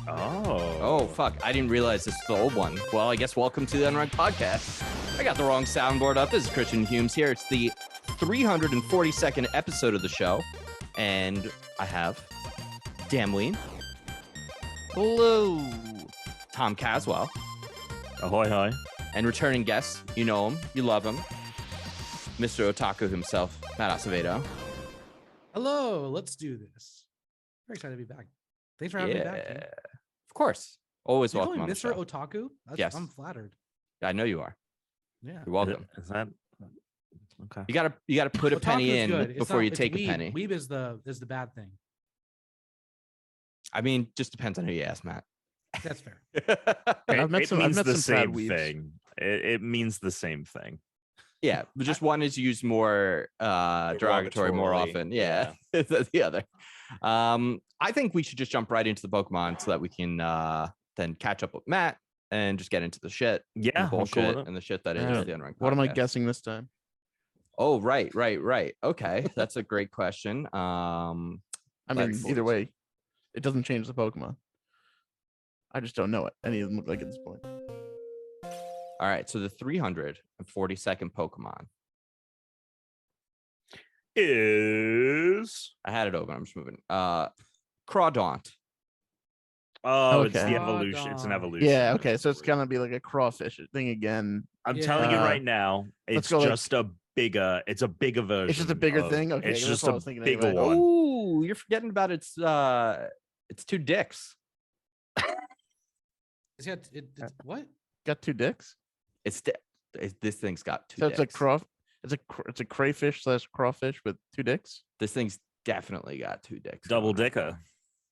Oh, fuck. I didn't realize this was the old one. Well, I guess welcome to the Unranked Podcast. I got the wrong soundboard up. This is Christian Humes here. It's the 342nd episode of the show. And I have Dan Weine. Hello. Tom Caswell. Ahoy, hoy. And returning guest, you know him, you love him, Mr. Otaku himself, Matt Acevedo. Hello. Let's do this. Very excited to be back. Thanks for having me back. King. Of course. Always You call welcome me on the Mr. show. Otaku? Yes. I'm flattered. I know you are. Yeah. You're welcome. Is that okay? You gotta put a penny Otaku's in good. before you it's take weeb. a penny. Weeb is the bad thing. I mean, just depends on who you ask, Matt. That's fair. It means the same weebs. thing. It means the same thing. Yeah, but just one is used more derogatory more Derogatorily, often. Yeah, than the other. I think we should just jump right into the Pokemon so that we can then catch up with Matt and just get into the shit, Yeah, the I'm cool bullshit, with it. and the shit that is Alright. the Unranked What am I Podcast. guessing this time? Oh, right. Okay, that's a great question. I mean, Let's- either way, it doesn't change the Pokemon. I just don't know it. Any of them look like at this point. All right, so the 342nd Pokemon. Is I had it open. I'm just moving. Crawdaunt. it's Okay. the evolution. It's an Crawdaunt. evolution. Yeah, okay. So it's gonna be like a crawfish thing again. I'm Yeah. telling you right now, let's it's go, like- just a bigger. It's a bigger version. It's just a bigger of- thing? Okay, it's that's just what I a was thinking bigger anyway. one. Oh, you're forgetting about its two dicks. It's what? Got two dicks. This thing's got two So dicks. it's a crayfish / crawfish with two dicks. This thing's definitely got two dicks. Double going on. dicker.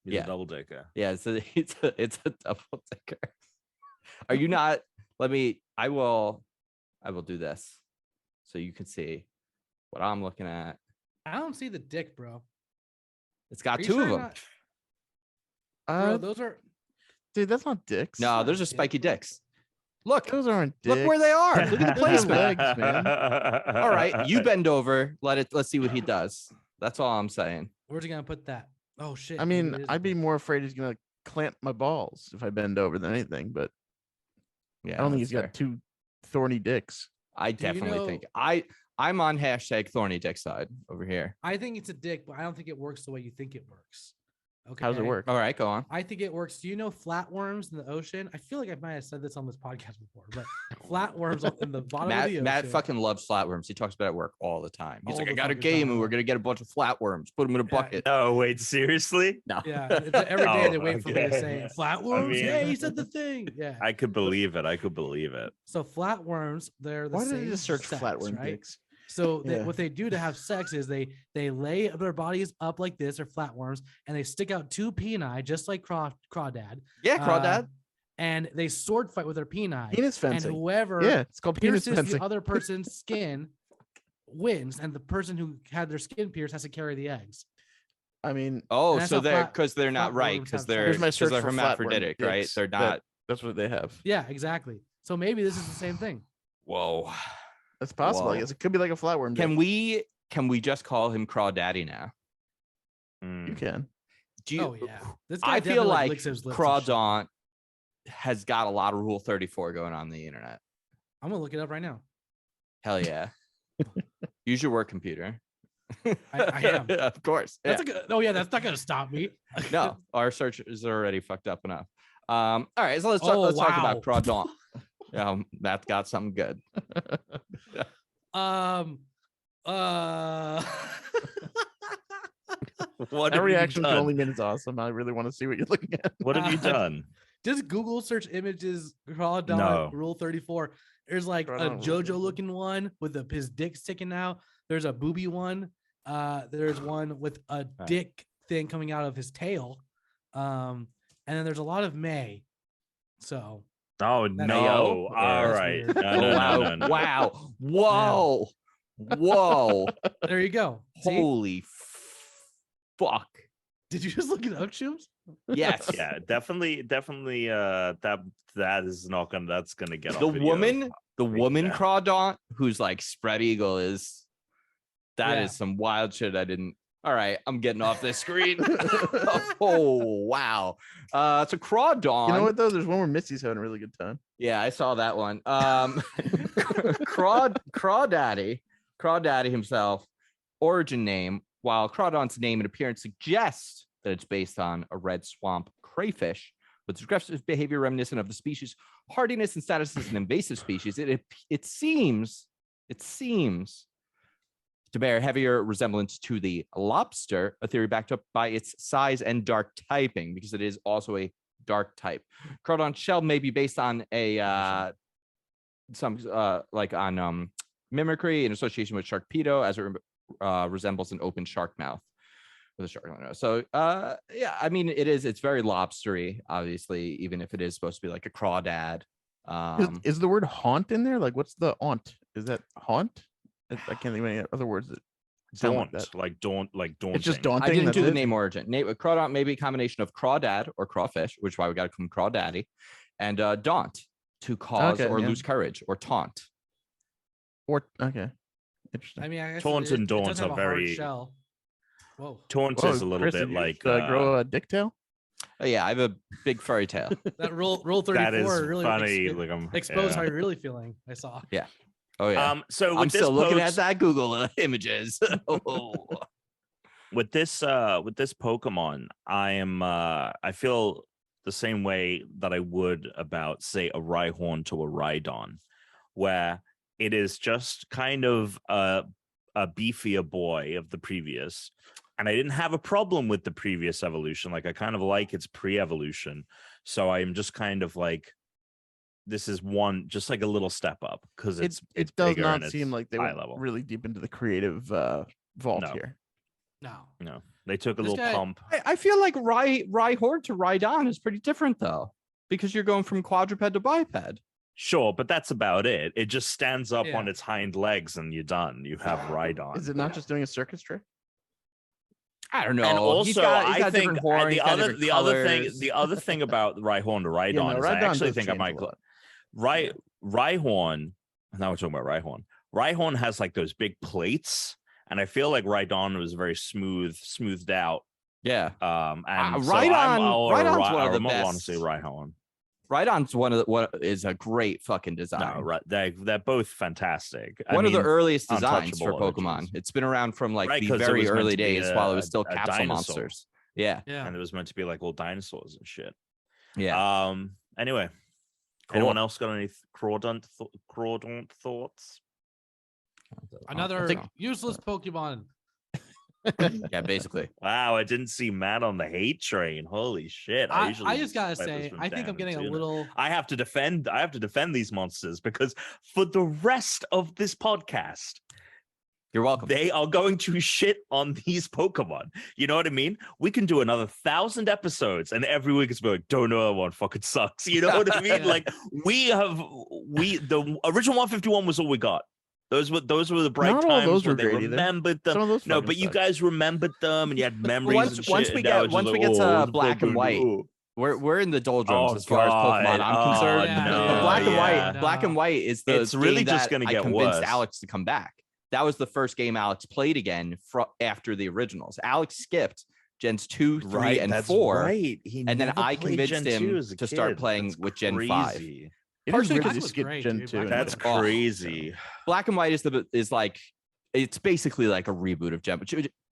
He's Yeah. a double dicker. Yeah, so it's a double dicker. Are you not? I will do this so you can see what I'm looking at. I don't see the dick, bro. It's got Are you two sure of you're them. not- Bro, those are. Dude, that's not dicks. No, those are dick, spiky bro. dicks. Look, those aren't dicks. look where they are. Look at the Those are placement. legs, man. All right, you bend over. Let's see what he does. That's all I'm saying. Where's he gonna put that? Oh shit. I maybe mean, it is I'd be a- more afraid he's gonna clamp my balls if I bend over than anything. But Yeah, I don't think that's he's got fair. two thorny dicks. I Do you definitely know- think I'm on hashtag thorny dick side over here. I think it's a dick, but I don't think it works the way you think it works. Okay. How does it work? All right, go on. I think it works. Do you know flatworms in the ocean? I feel like I might have said this on this podcast before, but flatworms in the bottom of the ocean. Matt fucking loves flatworms. He talks about it at work all the time. He's All like, I the got a fucking game time. and we're gonna get a bunch of flatworms. Put them in a Yeah. bucket. Oh wait, seriously? No. Yeah, every day they Oh, wait for me to okay. say flatworms. mean- Yeah, he said the thing. Yeah. I could believe it. I could believe it. So flatworms, they're the Why same did you just search sex, flatworm right? dicks? So Yeah. what they do to have sex is they lay their bodies up like this, or flatworms, and they stick out two peni, just like Crawdad. Yeah, Crawdad. And they sword fight with their peni. Penis And fencing. whoever Yeah, it's called penis pierces fencing. the other person's skin wins, and the person who had their skin pierced has to carry the eggs. I mean, Oh, and that's so how they're because they're not flatworms right have because sex. they're here's my because search they're for hermaphroditic, flatworm right? dicks. They're not. That's what they have. Yeah, exactly. So maybe this is the same thing. Whoa. That's possible. I Whoa. guess it could be like a flatworm. Can dick. we just call him Crawdaddy now? You can. Do you? Oh yeah, this guy I feel definitely like licks his lips and shit. Crawdaunt has got a lot of Rule 34 going on the internet. I'm gonna look it up right now. Hell yeah. Use your work computer. I am. Of course. That's Yeah. oh yeah, that's not gonna stop me. No, our search is already fucked up enough. All right, so let's Oh, talk about wow. Crawdaunt. Matt got something good. What That have you reaction done? only minutes awesome. I really want to see what you're looking at. What have you done? Just Google search images Crawdaunt No. Rule 34. There's like a Crawdaunt Rule JoJo 34. looking one with his dick sticking out. There's a booby one. There's one with a dick thing coming out of his tail. And then there's a lot of May. So Oh That- no! Mayo? All That's right. weird. No, no, wow. no, no, no. Wow. Whoa. Whoa. there you go. See? Holy fuck. Did you just look it up, Shooms? Yes. Yeah, definitely. That is not gonna. That's gonna get The off video. woman Yeah. Crawdaunt who's like spread eagle that is Yeah. some wild shit I didn't All right, I'm getting off this screen. Oh wow. So Crawdaunt. You know what though? There's one where Missy's having a really good time. Yeah, I saw that one. Crawdaddy himself, origin name, while Crawdaunt's name and appearance suggest that it's based on a red swamp crayfish with aggressive behavior reminiscent of the species' hardiness and status as an invasive species. It seems to bear heavier resemblance to the lobster, a theory backed up by its size and dark typing, because it is also a dark type. Crawdaunt shell may be based on a mimicry in association with Sharkpedo, as it resembles an open shark mouth with a shark on it. So yeah, I mean it's very lobstery, obviously, even if it is supposed to be like a crawdad. Is the word haunt in there? Like, what's the aunt? Is that haunt? I can't think of any other words that sound Daunt, like that. like daunting. It's just daunting. I didn't do the that's it? name origin. Crawdaunt may be a combination of crawdad or crawfish, which is why we got to call him Crawdaddy, and daunt, to cause or lose courage, or taunt. Or okay, interesting. I mean, I guess Taunt and daunt does have are a hard very- shell. Whoa. Taunt Whoa, is a little Chris, bit did you like grow a dick tail. Oh, yeah, I have a big furry tail. That roll 34 that is really funny. ex- Like I'm exposed how you're really feeling. I saw. Oh yeah. So with I'm this still looking at post- that Google images. Oh. with this Pokemon, I feel the same way that I would about, say, a Rhyhorn to a Rhydon, where it is just kind of a beefier boy of the previous. And I didn't have a problem with the previous evolution. Like, I kind of like its pre-evolution. So I'm just kind of like, this is one, just like a little step up, because It it's does bigger not and it's seem like they high went level. really deep into the creative vault No. here. No. No, they took a This little guy- pump. I feel like Rhyhorn to Rhydon is pretty different though, because you're going from quadruped to biped. Sure, but that's about it. It just stands up Yeah. on its hind legs and you're done. You have Rhydon. Is it not just doing a circus trick? I don't know. And also, he's got I think different horn, he's got different colors. the other thing about Rhyhorn to Rhydon Yeah, no, is I Rhydon actually does think I change might a lot. Rhyhorn. Now we're talking about Rhyhorn. Rhyhorn has like those big plates, and I feel like Rhydon was very smoothed out. Yeah. And so Rhydon's one of the I want to best. say Rhyhorn. Rhydon's what is a great fucking design. No, right? They're both fantastic. One of the earliest designs for untouchable Pokemon. origins. It's been around from like Right, the 'cause it very was meant early to be days while it was still a capsule dinosaur. monsters. Yeah. Yeah. And it was meant to be like all dinosaurs and shit. Yeah. Anyway, Cool. anyone else got any Crawdaunt thoughts? Another I think- useless Pokemon. yeah, basically. Wow, I didn't see Matt on the hate train. Holy shit! I usually just gotta fight this say, from I think Dan I'm getting a and Tuna. little. I have to defend these monsters, because for the rest of this podcast, You're welcome. they are going to shit on these Pokemon. You know what I mean? We can do another 1,000 episodes, and every week it's like, don't know, that one fucking sucks. You know what I mean? Yeah. Like the original 151 was all we got. Those were the bright Not all times those when were they great either. remembered them. Some of those No, fucking but you sucked. guys remembered them, and you had memories. once- and once shit, we and now get- it's once just we like, get to oh, black and white, ooh. we're in the doldrums Oh, as far as Pokemon God. I'm concerned. Yeah, no, But black and yeah. white, black and white is the It's really game just that gonna I get convinced worse. Alex to come back. That was the first game Alex played again after the originals. Alex skipped gens 2, 3, Right, and that's 4. right. He and then never I played convinced Gen him 2 as a to start kid. playing That's with Gen 5. crazy. It is Partially weird because- to skip Great, Gen dude. 2. Black and That's white. crazy. Black and white is like it's basically like a reboot of Gen.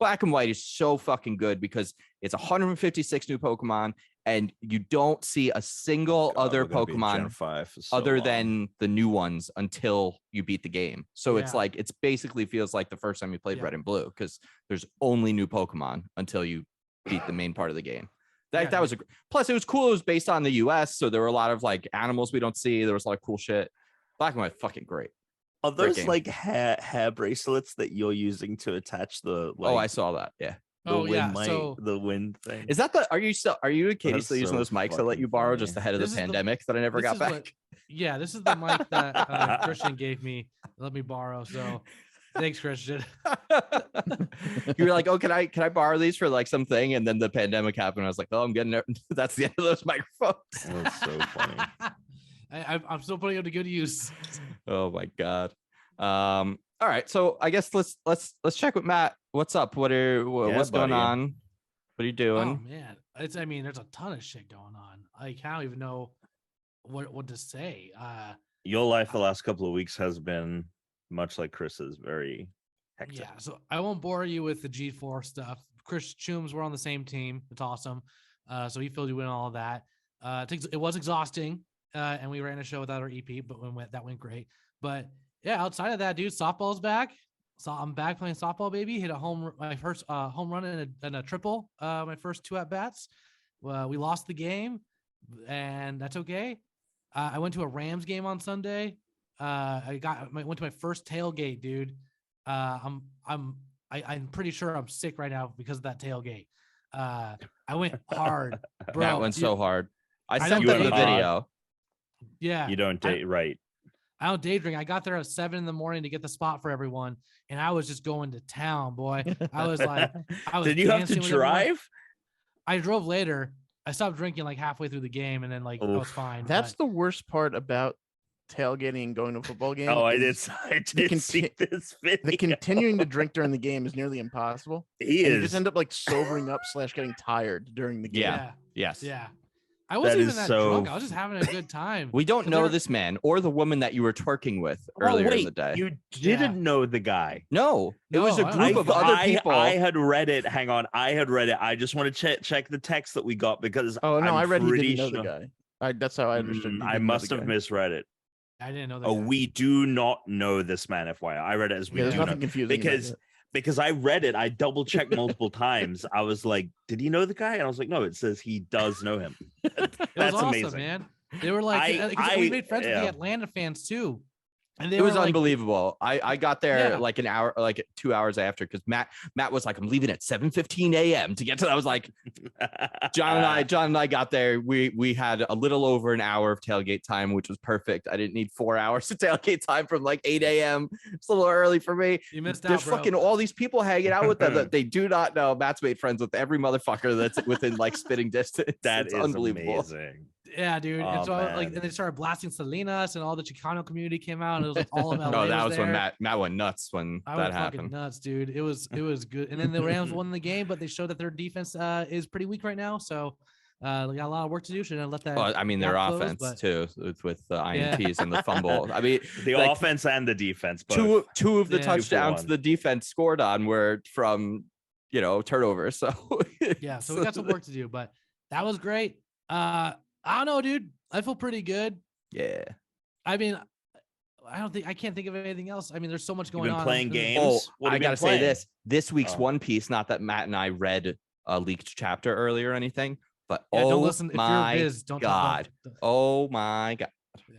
Black and white is so fucking good because it's 156 new Pokemon, and you don't see a single God, other we're gonna be in Gen Pokemon 5 for so other long. than the new ones until you beat the game. So it's Yeah. like it's basically feels like the first time you played Yeah. Red and Blue, because there's only new Pokemon until you beat the main part of the game. That Yeah. was plus it was cool. It was based on the US, so there were a lot of like animals we don't see. There was a lot of cool shit. Black and white, fucking great. Are Great those game. like hair bracelets that you're using to attach the Oh, I like saw that. Yeah. the Oh, yeah, wind mic, so- the wind thing? Is that the? Are you and Katie That's still using so those mics I let you fucking borrow funny. just ahead of the This is the- pandemic that I never this got is back? what- Yeah, this is the mic that Christian gave me. Let me borrow. So thanks, Christian. You were like, oh, can I borrow these for like something? And then the pandemic happened. I was like, oh, I'm getting it. That's the end of those microphones. That's so funny. I'm still putting them to good use. Oh my god. All right, so I guess let's check with Matt. What's up? What's going buddy. on? What are you doing? Oh man, I mean, there's a ton of shit going on. I don't even know what to say. Your life the last couple of weeks has been much like Chris's, very hectic. Yeah, so I won't bore you with the G4 stuff. Chris Chooms, we're on the same team. It's awesome. So he filled you in all of that. It was exhausting, and we ran a show without our EP, but that went great. But yeah, outside of that, dude, softball's back. So I'm back playing softball, baby. Hit my first home run and a triple. My first 2 at bats. We lost the game, and that's okay. I went to a Rams game on Sunday. I went to my first tailgate, dude. I'm pretty sure I'm sick right now because of that tailgate. I went hard, bro. That went so hard. I I sent don't them the think- video. Yeah, You don't date right. I don't day drink. I got there at 7 a.m. to get the spot for everyone, and I was just going to town, boy. I was like, Did you have to dancing with everyone. drive? I drove later. I stopped drinking like halfway through the game, and then I was Oof. fine. That's but the worst part about tailgating and going to a football game. Oh, I is did see this video. The continuing to drink during the game is nearly impossible. He And you is. just end up like sobering up / getting tired during the game. Yeah. Yes. yeah. I wasn't even is that so drunk. I was just having a good time. We don't 'Cause know they're- this man or the woman that you were twerking with Oh, earlier in wait, the day. You didn't know the guy. No, it was a No, I group don't of other I people. had read it. Hang on, I had read it. I just want to check the text that we got because Oh no, I'm I read he pretty didn't know sure- the guy. That's how I understood. he I didn't know must the have guy. misread it. I didn't know that. Oh, guy. we do not know this man. FYI, I read it as we Yeah, there's do know nothing confusing about because it. because I read it. I double checked multiple times. I was like, "Did he know the guy?" And I was like, "No, it says he does know him." It was That's awesome, amazing. man. They were like, we made friends with yeah. the Atlanta fans too, and they It was were like, unbelievable. I got there Yeah. like an hour, like 2 hours after, because Matt was like, I'm leaving at 7:15 a.m. to get to. I was like, John and I got there. We had a little over an hour of tailgate time, which was perfect. I didn't need 4 hours of tailgate time from like 8 a.m. It's a little early for me. You missed There's out, bro. fucking all these people hanging out with them that they do not know. Matt's made friends with every motherfucker that's within like spitting distance. That It's is unbelievable. amazing. Yeah, dude. Oh, and so man. and they started blasting Salinas, and all the Chicano community came out, and it was like all of LA. Oh, that was when there. Matt went nuts when I that went fucking happened. nuts, dude. It was good. And then the Rams won the game, but they showed that their defense is pretty weak right now. So they got a lot of work to do. Should have let that. Well, I mean, their gap close, offense but- too, with the Yeah. INTs and the fumble. I mean, The like, offense and the defense. Both. two of the Yeah. touchdowns 2-for-1. the defense scored on were from turnovers. So Yeah, so we got some work to do, but that was great. I don't know, dude. I feel pretty good. yeah. I mean, I can't think of anything else. I mean, there's so much You've going been on. playing There's- games? Oh, What have I you been gotta say playing? this week's Oh. One Piece. Not that Matt and I read a leaked chapter earlier or anything, but Yeah, oh don't listen. If my you're biz, don't god, oh my god, Yeah,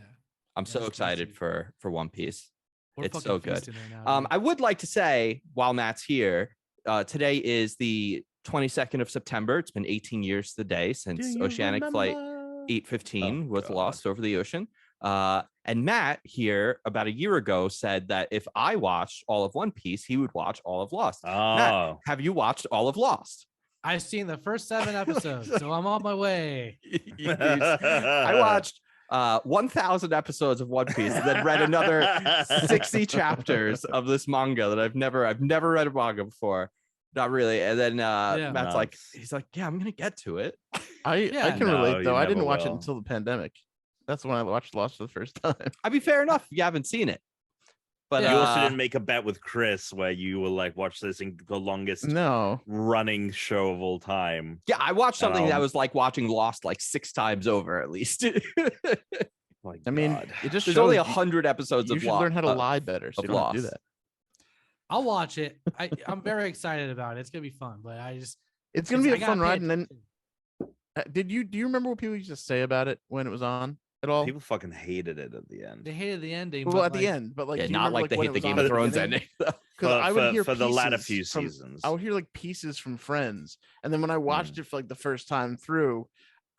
I'm so it's excited crazy. for One Piece. we're It's fucking so good. feasting right now, dude. I would like to say while Matt's here, today is the 22nd of September. It's been 18 years to the day since Oceanic Flight 815 Oh, was God. lost over the ocean. And Matt here about a year ago said that if I watched all of One Piece, he would watch all of Lost. Matt, Oh, have you watched all of Lost? I've seen the first 7 episodes, so I'm on my way. I watched 1,000 episodes of One Piece and then read another 60 chapters of this manga that I've never read a manga before. Not really. And then Matt's like, Nuts. he's like, yeah, I'm gonna get to it. I Yeah. can No, relate you though. I never didn't watch it will. until the pandemic. That's when I watched Lost for the first time. I'd be fair enough if you haven't seen it. But you Yeah. also didn't make a bet with Chris where you will like watch this in the longest No, running show of all time. yeah, I watched something that Um, was like watching Lost like 6 times over at least. My I mean, God. it just There's shows only you- 100 episodes You of should Lost. learn how to lie better, so of you don't have to do Lost. that. I'll watch it. I'm very excited about it. It's gonna be fun, but It's gonna be I a gotta fun pay ride. And then, attention. do you remember what people used to say about it when it was on at all? People fucking hated it at the end. They hated the ending. Well, but, at the like, end, but like, Yeah, do you not remember, like they when hate it the was Game on of at the Thrones beginning? ending. Because I would hear for the latter pieces few from- seasons. I would hear like pieces from friends, and then when I watched it for like the first time through,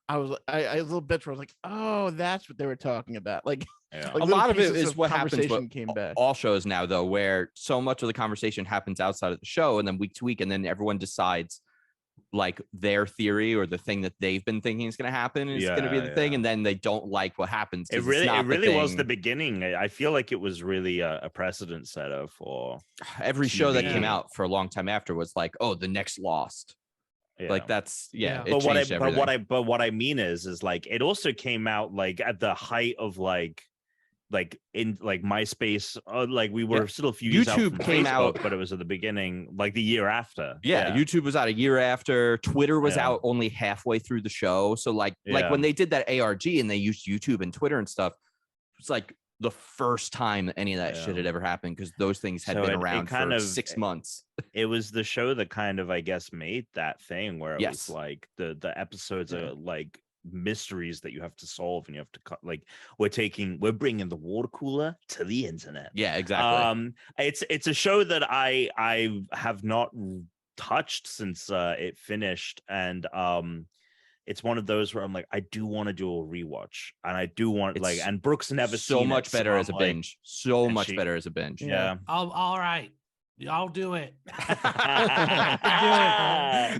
I was I a little bit where I was like, oh, that's what they were talking about. Like, Yeah. like A little lot of it pieces is what happens conversation with came back. all shows now, though, where so much of the conversation happens outside of the show, and then week to week, and then everyone decides like their theory or the thing that they've been thinking is going to happen is going to be the thing, and then they don't like what happens. It really was the beginning. I feel like it was really a precedent setter for every show that came TV. out for a long time after was like, oh, the next Lost. Like that's it But changed everything. what I mean is like it also came out like at the height of like in like MySpace, like we were still a few years YouTube out from came Facebook, out, but it was at the beginning, like the year after. YouTube was out a year after. Twitter was out only halfway through the show. So like when they did that ARG and they used YouTube and Twitter and stuff, it's like the first time any of that shit had ever happened, because those things had been around for 6 months. It was the show that kind of, I guess, made that thing where it was like the episodes are like mysteries that you have to solve, and you have to like we're bringing the water cooler to the internet. Exactly. It's a show that I have not touched since it finished, and it's one of those where I'm like, I do want to do a rewatch, and I do want and Brooke's never so seen much it, better as a like, binge. Better as a binge. All right. I'll do it.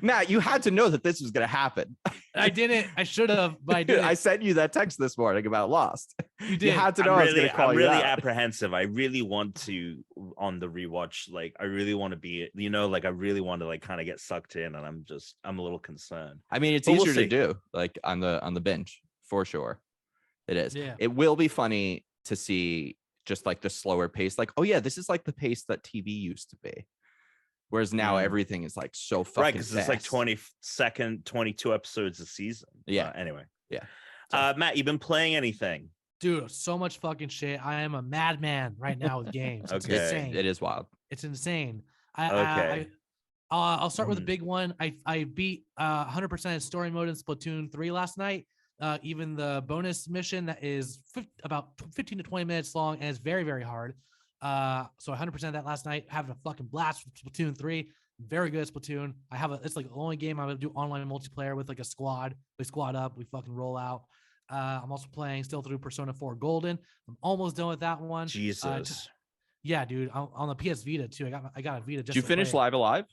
Matt, you had to know that this was going to happen. I didn't. I should have, but I didn't. I sent you that text this morning about Lost. You did. You had to know I was going to call I'm you really out. apprehensive. I really want to, on the rewatch, like I really want to be, like I really want to like kind of get sucked in, and I'm a little concerned. I mean, it's But easier we'll to do like on the binge for sure. It is. Yeah. It will be funny to see just like the slower pace. Like, oh yeah, this is like the pace that TV used to be. Whereas now everything is like so fucking right, because it's like fast. 22 episodes a season. Yeah. Anyway. Yeah. Matt, you've been playing anything? Dude, so much fucking shit. I am a madman right now with games. It's Okay. insane. It is wild. It's insane. Okay. I'll start with a big one. I beat 100% of story mode in Splatoon 3 last night. Even the bonus mission that is about 15 to 20 minutes long and it's very, very hard. So 100% of that last night, having a fucking blast with Splatoon 3. Very good at Splatoon. It's like the only game I'm gonna do online multiplayer with like a squad. We squad up, we fucking roll out. I'm also playing still through Persona 4 Golden. I'm almost done with that one. Jesus. Yeah, dude. On the PS Vita too. I got a Vita. Did you finish Live Alive?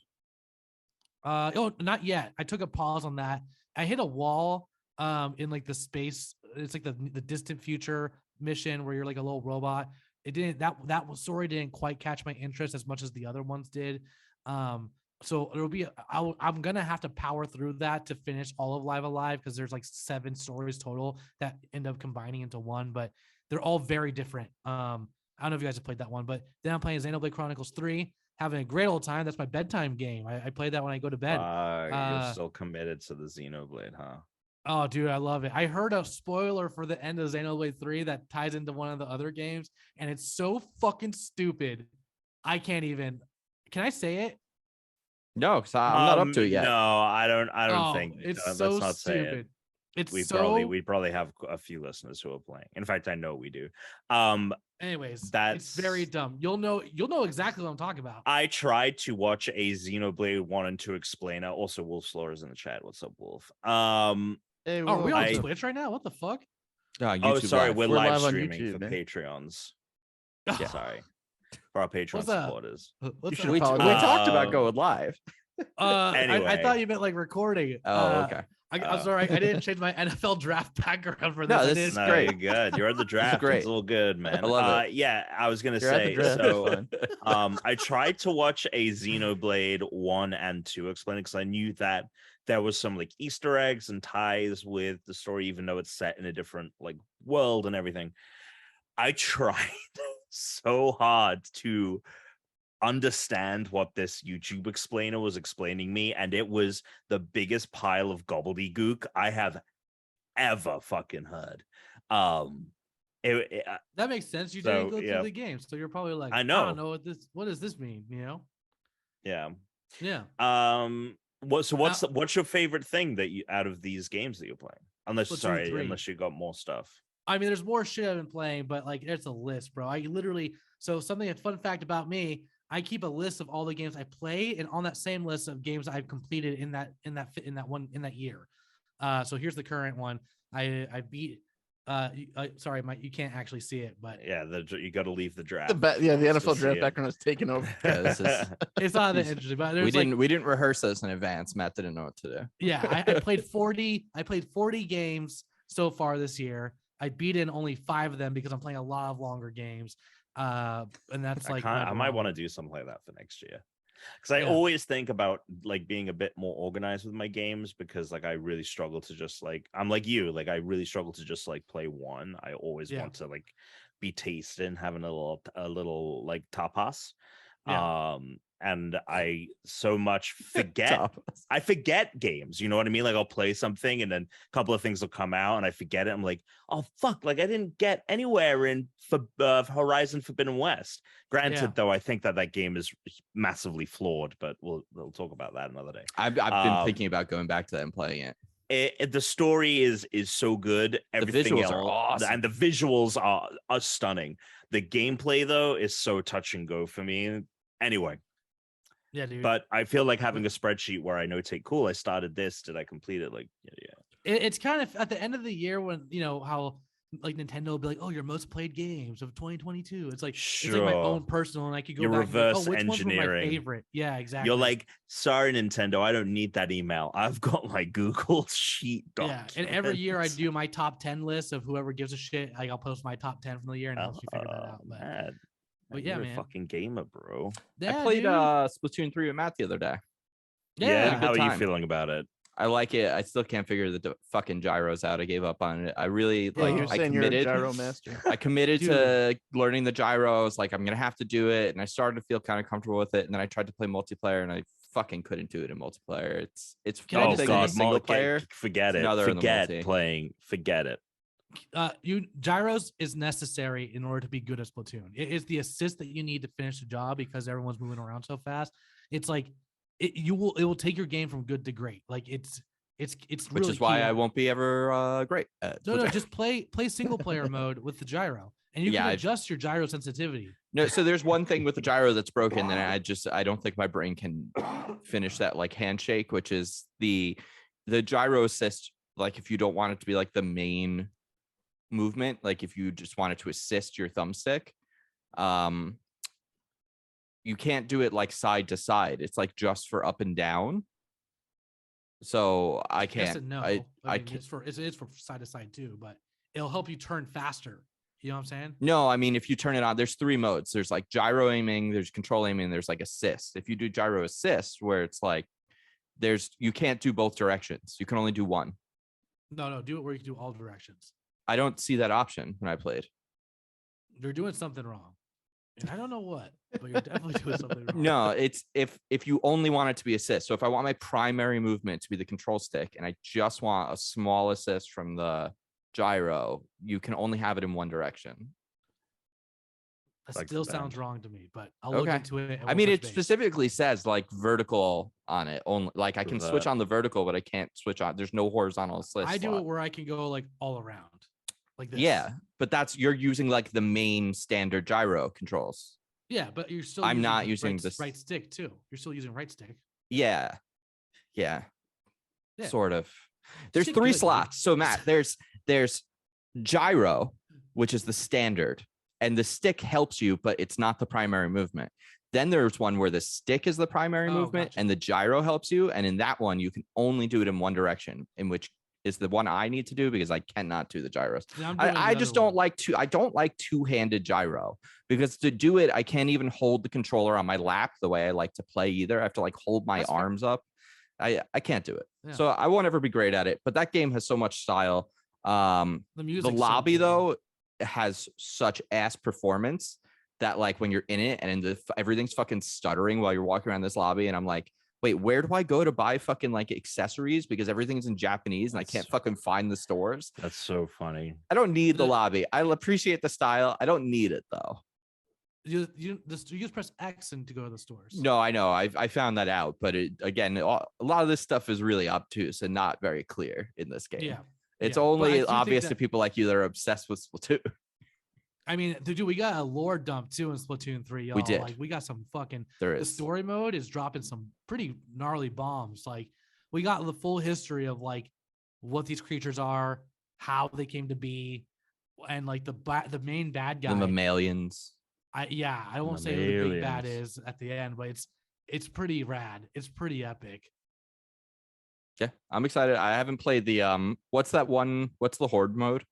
Oh, not yet. I took a pause on that. I hit a wall in like the space. It's like the distant future mission where you're like a little robot. It didn't that story didn't quite catch my interest as much as the other ones did. So it'll be I'm gonna have to power through that to finish all of Live Alive, because there's like 7 stories total that end up combining into one, but they're all very different. I don't know if you guys have played that one, but then I'm playing Xenoblade Chronicles 3, having a great old time. That's my bedtime game. I play that when I go to bed. You're still committed to the Xenoblade, huh? Oh, dude, I love it. I heard a spoiler for the end of Xenoblade 3 that ties into one of the other games, and it's so fucking stupid. I can't even. Can I say it? No, because I'm not up to it yet. No, I don't think it's let's so not say stupid. it. It's we probably have a few listeners who are playing. In fact, I know we do. Anyways, that's it's very dumb. You'll know exactly what I'm talking about. I tried to watch a Xenoblade 1 and 2 explainer. Also, Wolf Slaughter is in the chat. What's up, Wolf? Hey, are we on Twitch right now? What the fuck? YouTube sorry, Live. we're live streaming YouTube, for man. Patreons. Yeah. Sorry, for our Patreon What's up? supporters. What's We up? talked about going live. Anyway. I thought you meant like recording. Oh, okay. I'm sorry, I didn't change my NFL draft background for this. No, I this did. is No, great. you're good. You're at the draft. great. It's all good, man. I love it. Yeah, I was gonna You're at the say. draft. So, It's fine. I tried to watch a Xenoblade 1 and 2 explainer because I knew that there was some like Easter eggs and ties with the story, even though it's set in a different like world and everything. I tried so hard to understand what this YouTube explainer was explaining me, and it was the biggest pile of gobbledygook I have ever fucking heard. That makes sense. You didn't go through the game, so you're probably like, I know. I don't know what does this mean? You know? Yeah. Yeah. What's your favorite thing that you out of these games that you're playing? Splatoon 3. Unless you got more stuff. I mean, there's more shit I've been playing, but like, it's a list, bro. A fun fact about me, I keep a list of all the games I play, and on that same list of games I've completed in that year. So here's the current one. I beat Sorry, Mike, you can't actually see it, but Yeah, you got to leave the draft. The NFL Still see draft it. background was taken over. Yeah, this is it's not that interesting. But there's we didn't rehearse this in advance. Matt didn't know what to do. Yeah, I played 40. I played 40 games so far this year. I beat in only 5 of them because I'm playing a lot of longer games. And that's like I might want to do something like that for next year. Because I Yeah. always think about like being a bit more organized with my games, because like I really struggle to just like, I'm like you, like I really struggle to just like play one. I always Yeah. want to like be tasting, having a little like tapas. Yeah. And I so much forget. I forget games, you know what I mean? Like I'll play something and then a couple of things will come out and I forget it. I'm like, oh fuck, like I didn't get anywhere in Horizon Forbidden West. Granted, Yeah. though, I think that game is massively flawed, but we'll talk about that another day. I've been thinking about going back to that and playing it. The story is so good. Everything visuals else, are awesome. and the visuals are stunning. The gameplay though is so touch and go for me. Anyway. Yeah, dude. But I feel like having a spreadsheet where I notate, cool, I started this, did I complete it? Like, yeah. It's kind of at the end of the year when, you know, how like Nintendo will be like, oh, your most played games of 2022. It's like, it's like my own personal, and I could go You're back reverse and be like, oh, which ones were my engineering. favorite? Yeah, exactly. You're like, sorry, Nintendo, I don't need that email. I've got my Google Sheet document. Yeah, and every year I do my top 10 list of whoever gives a shit. Like I'll post my top 10 from the year and helps you figure that out. But yeah, you're man. a fucking gamer, bro. Yeah, I played dude. Splatoon 3 with Matt the other day. Yeah, good how are you time. feeling about it? I like it. I still can't figure the fucking gyros out. I gave up on it. I really Yeah, like. you're I saying you're a committed. gyro master. I committed Dude. to learning the gyros. Like I'm gonna have to do it, and I started to feel kind of comfortable with it. And then I tried to play multiplayer, and I fucking couldn't do it in multiplayer. It's Can I one just thing say- in a single multi- player. forget it. another in the Forget multi. playing. Forget it. Gyros is necessary in order to be good at Splatoon. It is the assist that you need to finish the job because everyone's moving around so fast. It's like it will take your game from good to great. Like it's Which really is why key. I won't be ever great. At No, Splatoon. just play single player mode with the gyro, and you Yeah, can I've- adjust your gyro sensitivity. No, so there's one thing with the gyro that's broken, and I don't think my brain can finish that like handshake, which is the gyro assist. Like if you don't want it to be like the main movement, like if you just want it to assist your thumbstick, you can't do it like side to side. It's like just for up and down. So I Yes can't. and no. I mean, can't. it's for side to side too, but it'll help you turn faster. You know what I'm saying? No, I mean, if you turn it on, there's 3 modes. There's like gyro aiming, there's control aiming, and there's like assist. If you do gyro assist, where it's like you can't do both directions. You can only do one. No, do it where you can do all directions. I don't see that option when I played. You're doing something wrong. And I don't know what, but you're definitely doing something wrong. No, it's if you only want it to be assist. So if I want my primary movement to be the control stick and I just want a small assist from the gyro, you can only have it in one direction. That Like still the sounds band. wrong to me, but I'll look Okay. into it. and I we'll mean, touch it base. specifically says like vertical on it only. Like I can switch on the vertical, but I can't switch on. There's no horizontal assist. I do slot. it where I can go like all around, like this. Yeah, but you're using like the main standard gyro controls. Yeah, but you're still. I'm not the using right, this- right stick too. You're still using right stick. Yeah. Yeah. Sort of. There's Shit 3 good, dude. slots. So Matt, there's gyro, which is the standard, and the stick helps you, but it's not the primary movement. Then there's one where the stick is the primary Oh, movement gotcha. and the gyro helps you. And in that one, you can only do it in one direction, in which is the one I need to do because I cannot do the gyros. And I'm doing I the just other don't one. like I don't like two-handed gyro because to do it, I can't even hold the controller on my lap the way I like to play either. I have to like hold my That's fair. arms up. I can't do it. Yeah. So I won't ever be great at it. But that game has so much style. The The music. lobby though has such ass performance that like when you're in it and everything's fucking stuttering while you're walking around this lobby, and I'm like, wait, where do I go to buy fucking like accessories because everything's in Japanese and I can't fucking find the stores? That's so funny. I don't need the The- lobby. I appreciate the style. I don't need it though. You just press X and to go to the stores. No, I know. I found that out, but again, a lot of this stuff is really obtuse and not very clear in this game. Yeah. It's yeah. But I only do think obvious to that- people like you that are obsessed with Splatoon. I mean, dude, we got a lore dump too in Splatoon 3. Y'all. We did. Like, we got some fucking. There The is. story mode is dropping some pretty gnarly bombs. Like, we got the full history of like what these creatures are, how they came to be, and like the main bad The guy. mammalians. I won't say who the big bad is at the end, but it's pretty rad. It's pretty epic. Yeah, I'm excited. I haven't played the what's that one? What's the horde mode?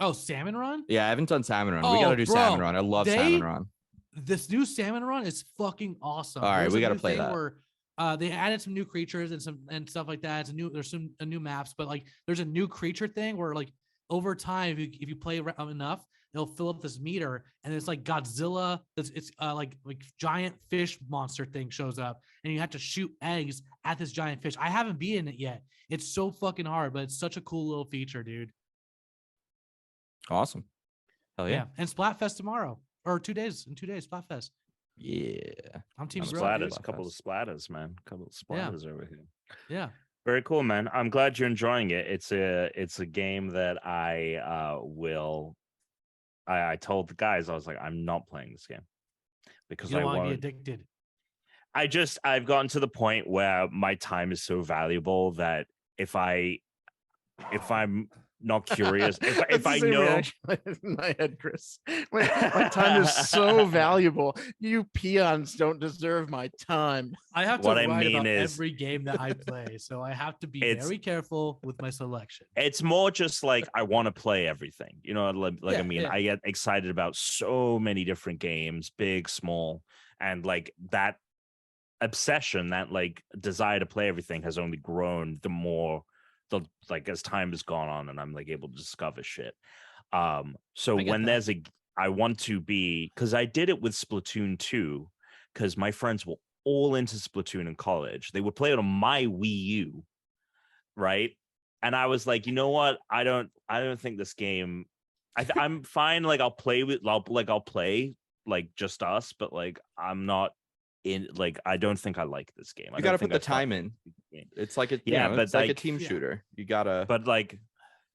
Oh, Salmon Run? Yeah, I haven't done Salmon Run. We got to do bro, Salmon Run. I love Salmon Run. This new Salmon Run is fucking awesome. All right, There's we a got to new play thing that. Where, they added some new creatures and stuff like that. There's some new maps, but like there's a new creature thing where like over time, if you play enough, it'll fill up this meter, and it's like Godzilla. It's like giant fish monster thing shows up, and you have to shoot eggs at this giant fish. I haven't beaten it yet. It's so fucking hard, but it's such a cool little feature, dude. Awesome. Hell yeah. And Splatfest tomorrow or 2 days. In 2 days, Splatfest. Yeah. I'm Team Splatters, a couple of splatters, man. A couple of splatters over here. Yeah. Very cool, man. I'm glad you're enjoying it. It's a game that I told the guys, I was like, I'm not playing this game because you I want to won't be addicted. I've gotten to the point where my time is so valuable that if I'm not curious, if I know in my head, Chris, my time is so valuable. You peons don't deserve my time. I have to What I write mean about is- every game that I play, so I have to be It's- very careful with my selection. it's more just like I want to play everything. You know, Yeah, I mean, yeah. I get excited about so many different games, big, small, and like that obsession, that like desire to play everything has only grown the more like as time has gone on and I'm like able to discover shit. So I get when that. I want to be, because I did it with Splatoon 2, because my friends were all into Splatoon in college. They would play it on my Wii U, right? And I was like, you know what? I don't think this game. I'm fine. Like I'll play like just us, but like I'm not in. Like I don't think I like this game. You got to put the time in. It's like a but it's like a like- team shooter. You gotta. But like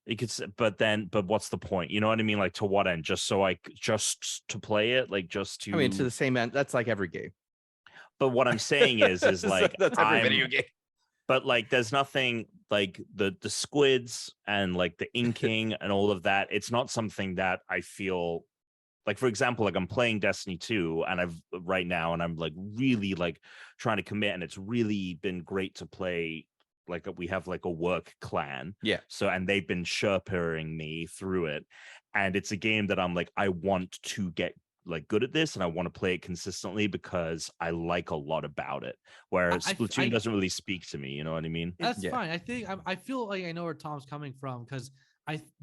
you could, but what's the point? You know what I mean? Like to what end? Just to play it, like just to. I mean, to the same end. That's like every game. But what I'm saying is like that's every video game. But like there's nothing like the squids and like the inking and all of that. It's not something that I feel like, for example, like I'm playing Destiny 2 and right now and I'm like really like trying to commit, and it's really been great to play. Like we have like a work clan. Yeah. So, and they've been sherpering me through it. And it's a game that I'm like, I want to get like good at this and I want to play it consistently because I like a lot about it. Whereas Splatoon doesn't really speak to me, you know what I mean? That's fine. I think I feel like I know where Tom's coming from, because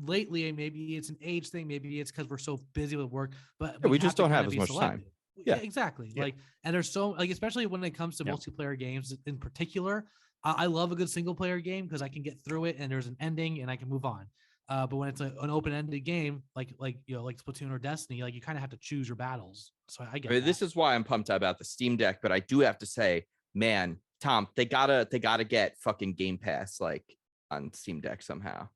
lately maybe it's an age thing, maybe it's because we're so busy with work, but we just to don't kinda have as be much time. selective. Yeah. Exactly. Yeah. Like, and there's so like, especially when it comes to Yeah. multiplayer games in particular, I love a good single player game because I can get through it and there's an ending and I can move on. But when it's an open-ended game, like you know, like Splatoon or Destiny, like you kind of have to choose your battles. So I get This is why I'm pumped about the Steam Deck, but I do have to say, man, Tom, they gotta get fucking Game Pass like on Steam Deck somehow.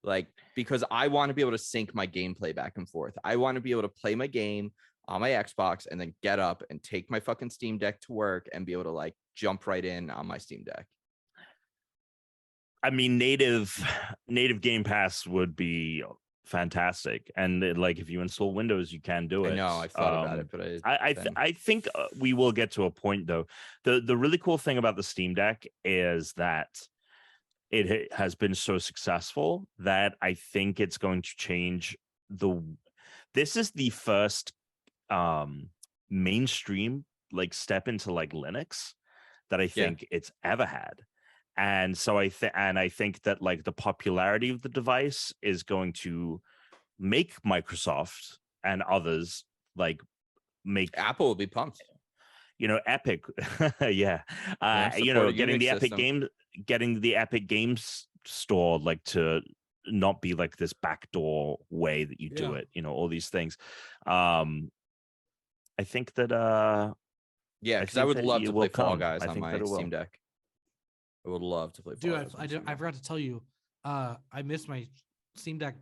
Like, because I want to be able to sync my gameplay back and forth. I want to be able to play my game on my Xbox and then get up and take my fucking Steam Deck to work and be able to like jump right in on my Steam Deck. I mean, native Game Pass would be fantastic, and like if you install Windows, you can do it. I know I've thought about it, but I think we will get to a point though. The really cool thing about the Steam Deck is that it has been so successful that I think it's going to change this is the first mainstream like step into like Linux that I think it's ever had. And so I think that like the popularity of the device is going to make Microsoft and others like make Apple will be pumped. You know, Epic, yeah. You know, getting the Epic Games Store like to not be like this backdoor way that you do it. You know, all these things. I think that because I would love to play Fall Guys on my that Steam Deck. I would love to play Fall Guys. Dude, I forgot to tell you, I missed my Steam Deck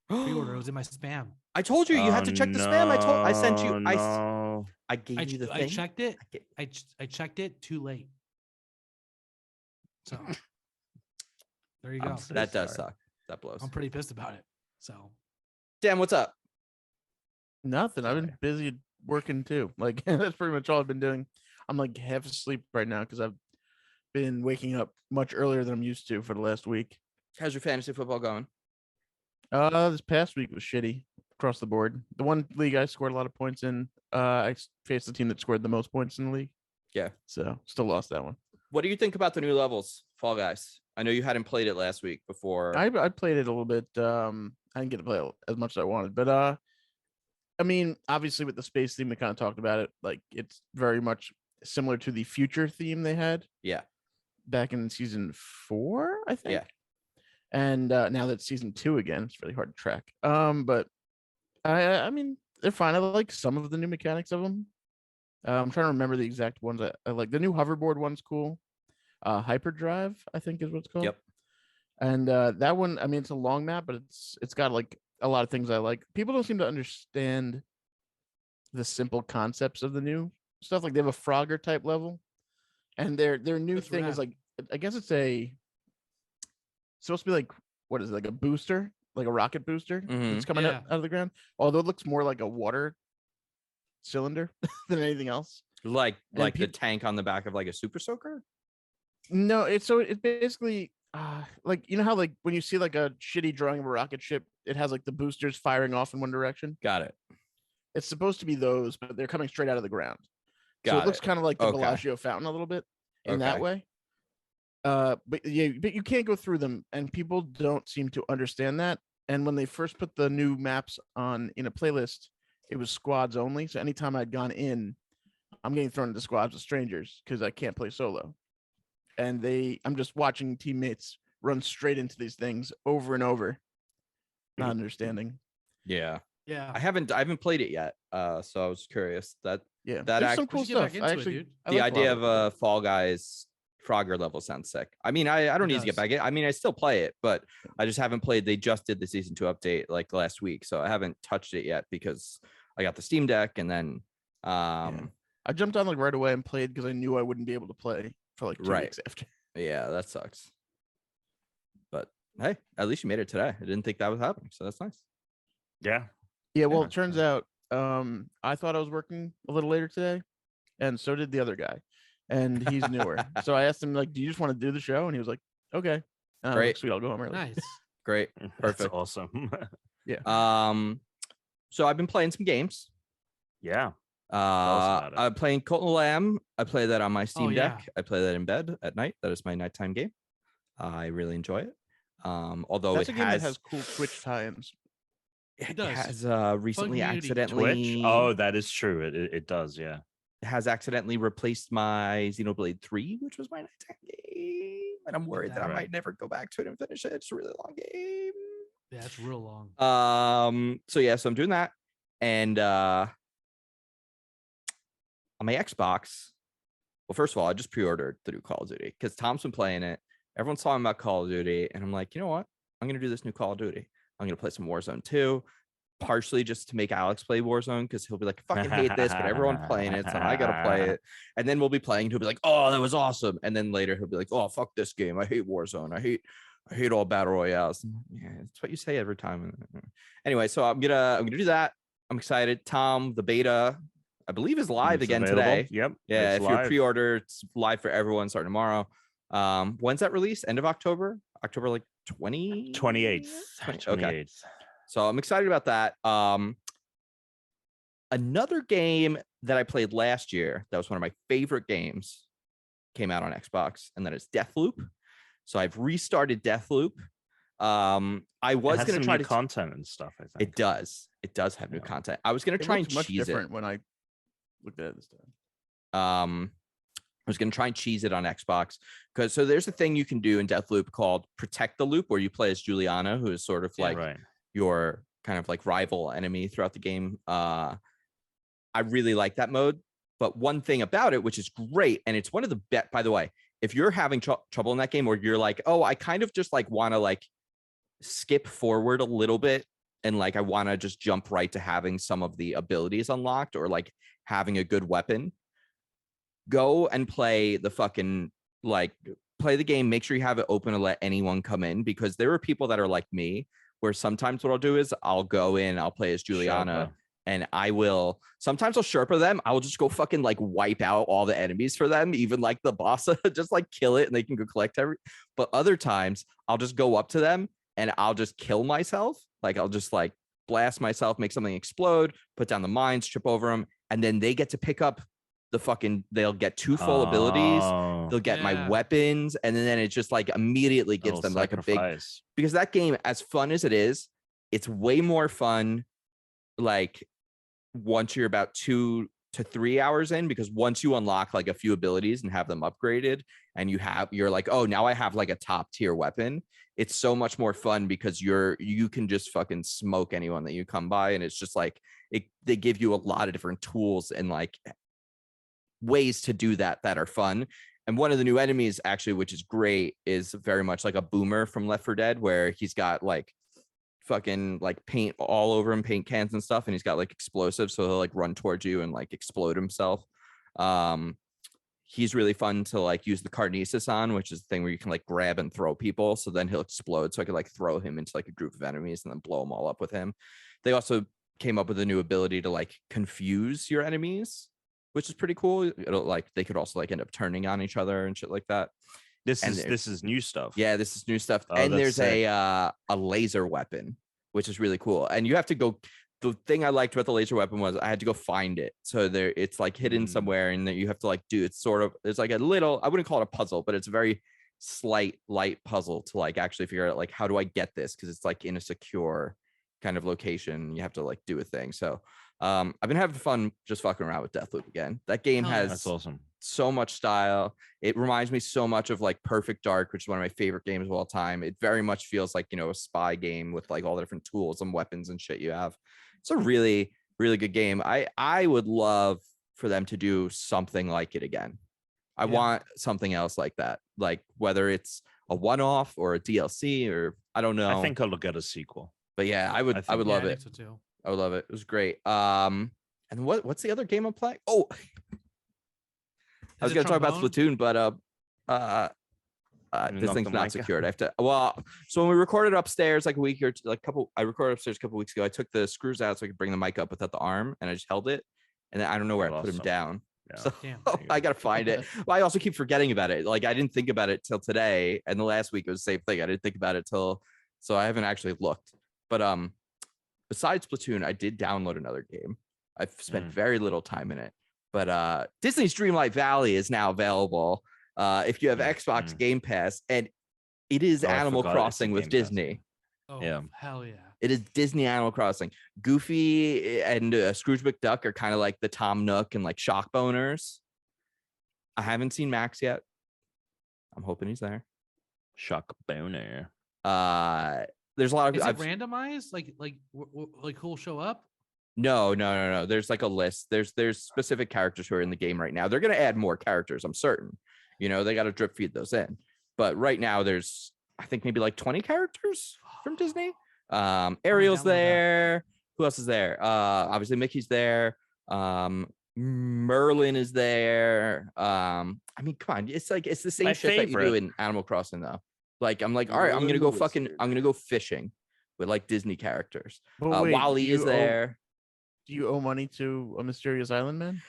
pre-order. It was in my spam. I told you had to check the spam. I sent you. No. I gave you the thing. I checked it. I checked it too late. So there you go. So that does suck. That blows. I'm pretty pissed about it. So Dan, what's up? Nothing. I've been busy working too. Like that's pretty much all I've been doing. I'm like half asleep right now because I've been waking up much earlier than I'm used to for the last week. How's your fantasy football going? This past week was shitty across the board. The one league I scored a lot of points in, I faced the team that scored the most points in the league. Yeah. So still lost that one. What do you think about the new levels, Fall Guys? I know you hadn't played it last week before. I played it a little bit. I didn't get to play as much as I wanted, but I mean, obviously with the space theme, we kind of talked about it. Like it's very much similar to the future theme they had. Yeah. Back in season 4, I think. Yeah. And now that's season 2 again. It's really hard to track. But I mean, they're fine. I like some of the new mechanics of them. I'm trying to remember the exact ones I like. The new hoverboard one's cool. Hyperdrive, I think is what it's called. Yep. And that one, I mean, it's a long map, but it's got like a lot of things I like. People don't seem to understand the simple concepts of the new stuff. Like they have a Frogger type level, and their new That's thing is rad. like, I guess it's supposed to be like, what is it, like a booster, like a rocket booster that's coming Yeah. out of the ground. Although it looks more like a water cylinder than anything else. Like And the tank on the back of like a super soaker? No, it's basically like, you know how like when you see like a shitty drawing of a rocket ship, it has like the boosters firing off in one direction. Got it. It's supposed to be those, but they're coming straight out of the ground. So Got it looks kind of like the Okay. Bellagio fountain a little bit in that Okay. way. But you can't go through them, and people don't seem to understand that. And when they first put the new maps on in a playlist, it was squads only. So anytime I'd gone in, I'm getting thrown into squads with strangers because I can't play solo. And I'm just watching teammates run straight into these things over and over, not understanding. Yeah. Yeah. I haven't played it yet. So I was curious. That Yeah, That there's some act- cool We should get back stuff. into I it, actually, dude. I the like a lot idea of of it. a Fall Guys Frogger level sounds sick. I mean, I don't need to get does. back in. I mean, I still play it, but I just haven't played. They just did the season 2 update like last week, so I haven't touched it yet because I got the Steam Deck, and then I jumped on like right away and played because I knew I wouldn't be able to play for like 2 Right. weeks after. yeah, that sucks. But hey, at least you made it today. I didn't think that was happening, so that's nice. Yeah. Yeah, well, Yeah. it turns out I thought I was working a little later today, and so did the other guy, and he's newer. So I asked him like, "Do you just want to do the show?" And he was like, "Okay." And I was like, Great. "Sweet, I'll go home early." Nice. Great. That's Perfect. awesome. So I've been playing some games. Yeah. about it. I'm playing Colton Lamb. I play that on my Steam yeah. Deck. I play that in bed at night. That is my nighttime game. I really enjoy it. Although That's it a game has, that has cool Twitch tie-ins. it does. has recently community. accidentally Twitch. Oh, that is true. It does. Yeah. has accidentally replaced my Xenoblade 3, which was my nighttime game. And I'm worried that I Right. might never go back to it and finish it. It's a really long game. Yeah, it's real long. So I'm doing that. And on my Xbox, well, first of all, I just pre-ordered the new Call of Duty because Tom's been playing it. Everyone's talking about Call of Duty, and I'm like, you know what? I'm gonna do this new Call of Duty. I'm gonna play some Warzone 2, partially just to make Alex play Warzone because he'll be like, fucking hate this, but everyone's playing it, so I gotta play it. And then we'll be playing, and he'll be like, oh, that was awesome. And then later he'll be like, oh, fuck this game. I hate Warzone. I hate all battle royales. Yeah, it's what you say every time. Anyway, so I'm gonna do that. I'm excited. Tom, the beta, I believe, is live It's again available. today. Yep. Yeah, it's if you're live. pre-order, it's live for everyone starting tomorrow. When's that release? End of October? October like 28th? 28th. 20 okay. 28th. So I'm excited about that. Another game that I played last year that was one of my favorite games came out on Xbox, and that is Deathloop. So I've restarted Deathloop. I was It has going some to try new to content and stuff. I think It does have new Yeah. content. I was going to It try and looks much cheese it. different when I looked at it this time. I was going to try and cheese it on Xbox because there's a thing you can do in Deathloop called Protect the Loop, where you play as Juliana, who is sort of like right. your kind of like rival enemy throughout the game. I really like that mode, but one thing about it, which is great, and it's one of the by the way, if you're having trouble in that game, or you're like, oh, I kind of just like want to like skip forward a little bit, and like I want to just jump right to having some of the abilities unlocked, or like having a good weapon, go and play the fucking play the game. Make sure you have it open to let anyone come in, because there are people that are like me, where sometimes what I'll do is I'll go in, I'll play as Juliana. Sherpa. And I will sometimes I'll Sherpa them. I will just go fucking like wipe out all the enemies for them, even like the boss, just like kill it and they can go collect every. But other times I'll just go up to them and I'll just kill myself. Like I'll just like blast myself, make something explode, put down the mines, trip over them, and then they get to pick up the fucking. They'll get 2 full abilities. They'll get my weapons, and then it just like immediately gives them like a big. Because that game, as fun as it is, it's way more fun. Like once you're about 2 to 3 hours in, because once you unlock like a few abilities and have them upgraded and you're like, oh, now I have like a top tier weapon. It's so much more fun because you can just fucking smoke anyone that you come by. And it's just like, they give you a lot of different tools and like ways to do that are fun. And one of the new enemies actually, which is great, is very much like a boomer from Left 4 Dead, where he's got like fucking like paint all over him, paint cans and stuff, and he's got like explosives, so he'll like run towards you and like explode himself. He's really fun to like use the Carnesis on, which is the thing where you can like grab and throw people, so then he'll explode, so I could like throw him into like a group of enemies and then blow them all up with him. They also came up with a new ability to like confuse your enemies, which is pretty cool. It'll like they could also like end up turning on each other and shit like that. This is new stuff. Yeah, this is new stuff. And there's a laser weapon, which is really cool. And you have to go. The thing I liked about the laser weapon was I had to go find it. So it's like hidden somewhere, and that you have to like do. It's like a little. I wouldn't call it a puzzle, but it's a very light puzzle to like actually figure out like how do I get this, because it's like in a secure kind of location. You have to like do a thing. So I've been having fun just fucking around with Deathloop again. That game has that's awesome. So much style. It reminds me so much of like Perfect Dark, which is one of my favorite games of all time. It very much feels like, a spy game with like all the different tools and weapons and shit you have. It's a really, really good game. I would love for them to do something like it again. I want something else like that, like whether it's a one-off or a DLC or I don't know. I think I'll look at a sequel. But yeah, I would love it. I think so too. I would love it. It was great. And what's the other game I'm playing? Oh, I was going to talk about Splatoon, but this thing's not secured. I have to. Well, so when we recorded upstairs like a week or two, I recorded upstairs a couple weeks ago. I took the screws out so I could bring the mic up without the arm, and I just held it, and then I don't know where I put him down. Yeah. So I gotta find it. Well, I also keep forgetting about it. Like I didn't think about it till today, and the last week it was the same thing. I didn't think about it so I haven't actually looked. But besides Splatoon, I did download another game. I've spent very little time in it. But Disney's Dreamlight Valley is now available if you have Xbox Game Pass, and it is Animal Crossing with Disney. Oh, yeah. Hell yeah. It is Disney Animal Crossing. Goofy and Scrooge McDuck are kind of like the Tom Nook and like shock boners. I haven't seen Max yet. I'm hoping he's there. Shock boner. There's a lot of. Is it randomized? Like who'll show up? No. There's like a list. There's specific characters who are in the game right now. They're gonna add more characters, I'm certain. They got to drip feed those in. But right now there's I think maybe like 20 characters from Disney. Ariel's there. Who else is there? Obviously Mickey's there. Merlin is there. I mean, come on, it's the same shit that you do in Animal Crossing though. Like I'm like, all right, I'm gonna go fishing with like Disney characters. Wally is there. Do you owe money to a mysterious island man?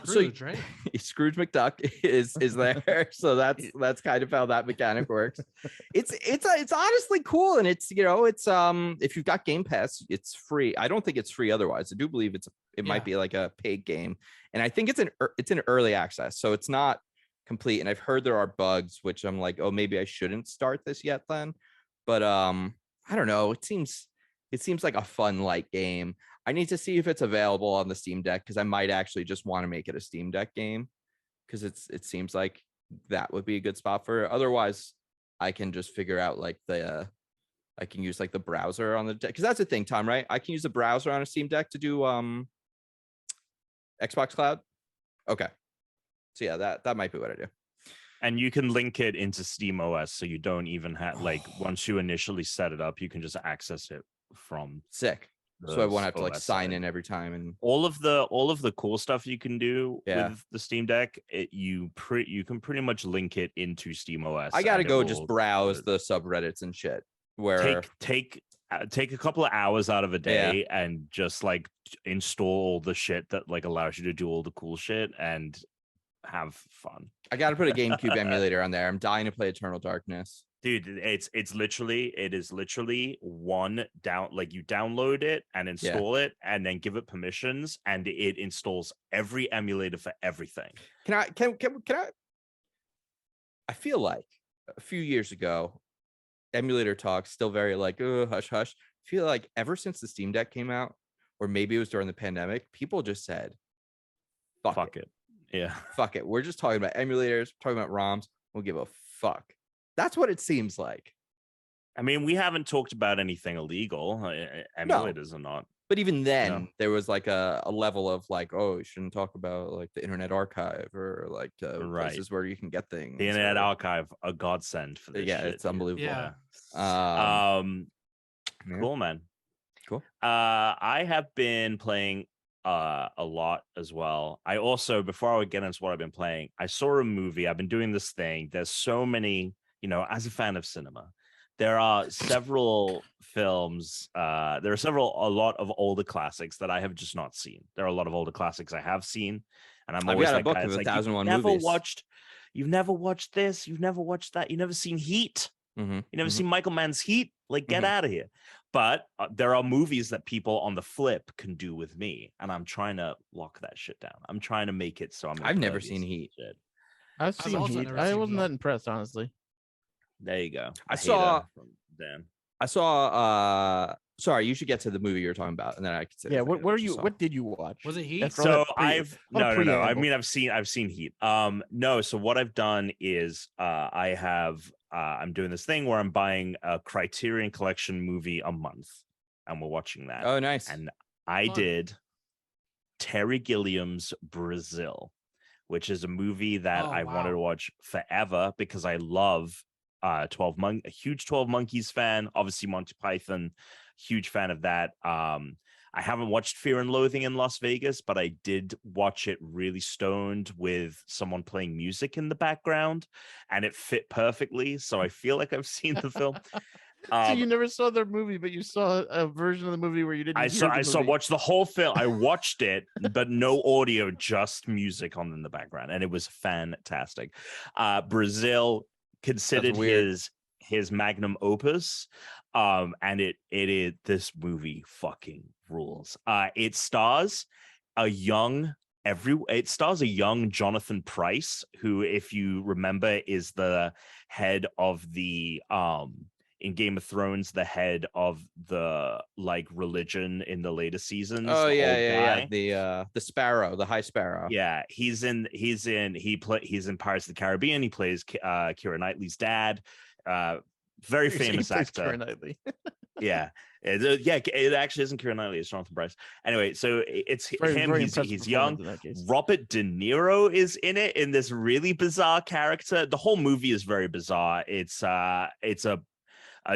Scrooge, right? Scrooge McDuck is there, so that's kind of how that mechanic works. It's honestly cool, and it's if you've got Game Pass, it's free. I don't think it's free otherwise. I do believe it might be like a paid game, and I think it's in early access, so it's not complete. And I've heard there are bugs, which I'm like, oh, maybe I shouldn't start this yet then. But I don't know. It seems like a fun light game. I need to see if it's available on the Steam Deck, because I might actually just want to make it a Steam Deck game, because it seems like that would be a good spot for it. Otherwise, I can just figure out like I can use like the browser on the deck, because that's the thing, Tom, right? I can use the browser on a Steam Deck to do Xbox Cloud. Okay, so yeah, that might be what I do. And you can link it into Steam OS, so you don't even have once you initially set it up, you can just access it from sick. So I won't have to like sign in every time, and all of the cool stuff you can do with the Steam Deck. You can pretty much link it into Steam OS. I gotta go just browse the subreddits and shit. where take a couple of hours out of a day and just like install the shit that like allows you to do all the cool shit and have fun. I got to put a GameCube emulator on there. I'm dying to play Eternal Darkness. Dude, it is literally one down, like you download it and install it and then give it permissions and it installs every emulator for everything. Can I I feel like a few years ago, emulator talk still very like hush hush. I feel like ever since the Steam Deck came out, or maybe it was during the pandemic, people just said, fuck it. Yeah. Fuck it. We're just talking about emulators, talking about ROMs. We'll give a fuck. That's what it seems like. I mean, we haven't talked about anything illegal. Emulators are not. But even then, there was like a level of like, oh, you shouldn't talk about like the Internet Archive or like places where you can get things. The Internet Archive, a godsend for this. Yeah, shit, it's unbelievable. Yeah. Cool, man. Cool. I have been playing a lot as well. I also, before I would get into what I've been playing, I saw a movie. I've been doing this thing. There's so many, as a fan of cinema, there are several films. There are a lot of older classics that I have just not seen. There are a lot of older classics I have seen, and I'm always got a like, book of 1,001 movies. You've never watched this. You've never watched that. You've never seen Heat. Mm-hmm. You never seen Michael Mann's Heat. Like, get out of here. But there are movies that people on the flip can do with me, and I'm trying to lock that shit down. I'm trying to make it so I've never seen Heat. I've seen Heat. I wasn't that impressed, honestly. There you go. I saw Dan. Sorry, you should get to the movie you're talking about, and then I could say. Yeah, what did you watch? Was it Heat? So no. I mean, I've seen Heat. No. So what I've done is I'm doing this thing where I'm buying a Criterion Collection movie a month, and we're watching that. Oh, nice. And I did Terry Gilliam's Brazil, which is a movie that I wanted to watch forever because I love 12 Monkeys, a huge 12 Monkeys fan, obviously Monty Python, huge fan of that. I haven't watched Fear and Loathing in Las Vegas, but I did watch it really stoned with someone playing music in the background, and it fit perfectly. So I feel like I've seen the film. So you never saw the movie, but you saw a version of the movie where you didn't. Watched the whole film. I watched it, but no audio, just music on in the background, and it was fantastic. Brazil, considered his magnum opus, and it is, this movie fucking rules. It stars a young Jonathan Pryce, who, if you remember, is the head of the in Game of Thrones, the head of the like religion in the later seasons. Oh yeah. The Sparrow, the High Sparrow. Yeah, he's in Pirates of the Caribbean. He plays Keira Knightley's dad. Very famous actor. Keira Knightley. Yeah. It actually isn't Keira Knightley, it's Jonathan Pryce. Anyway, so it's him. He's young. Robert De Niro is in it in this really bizarre character. The whole movie is very bizarre. It's a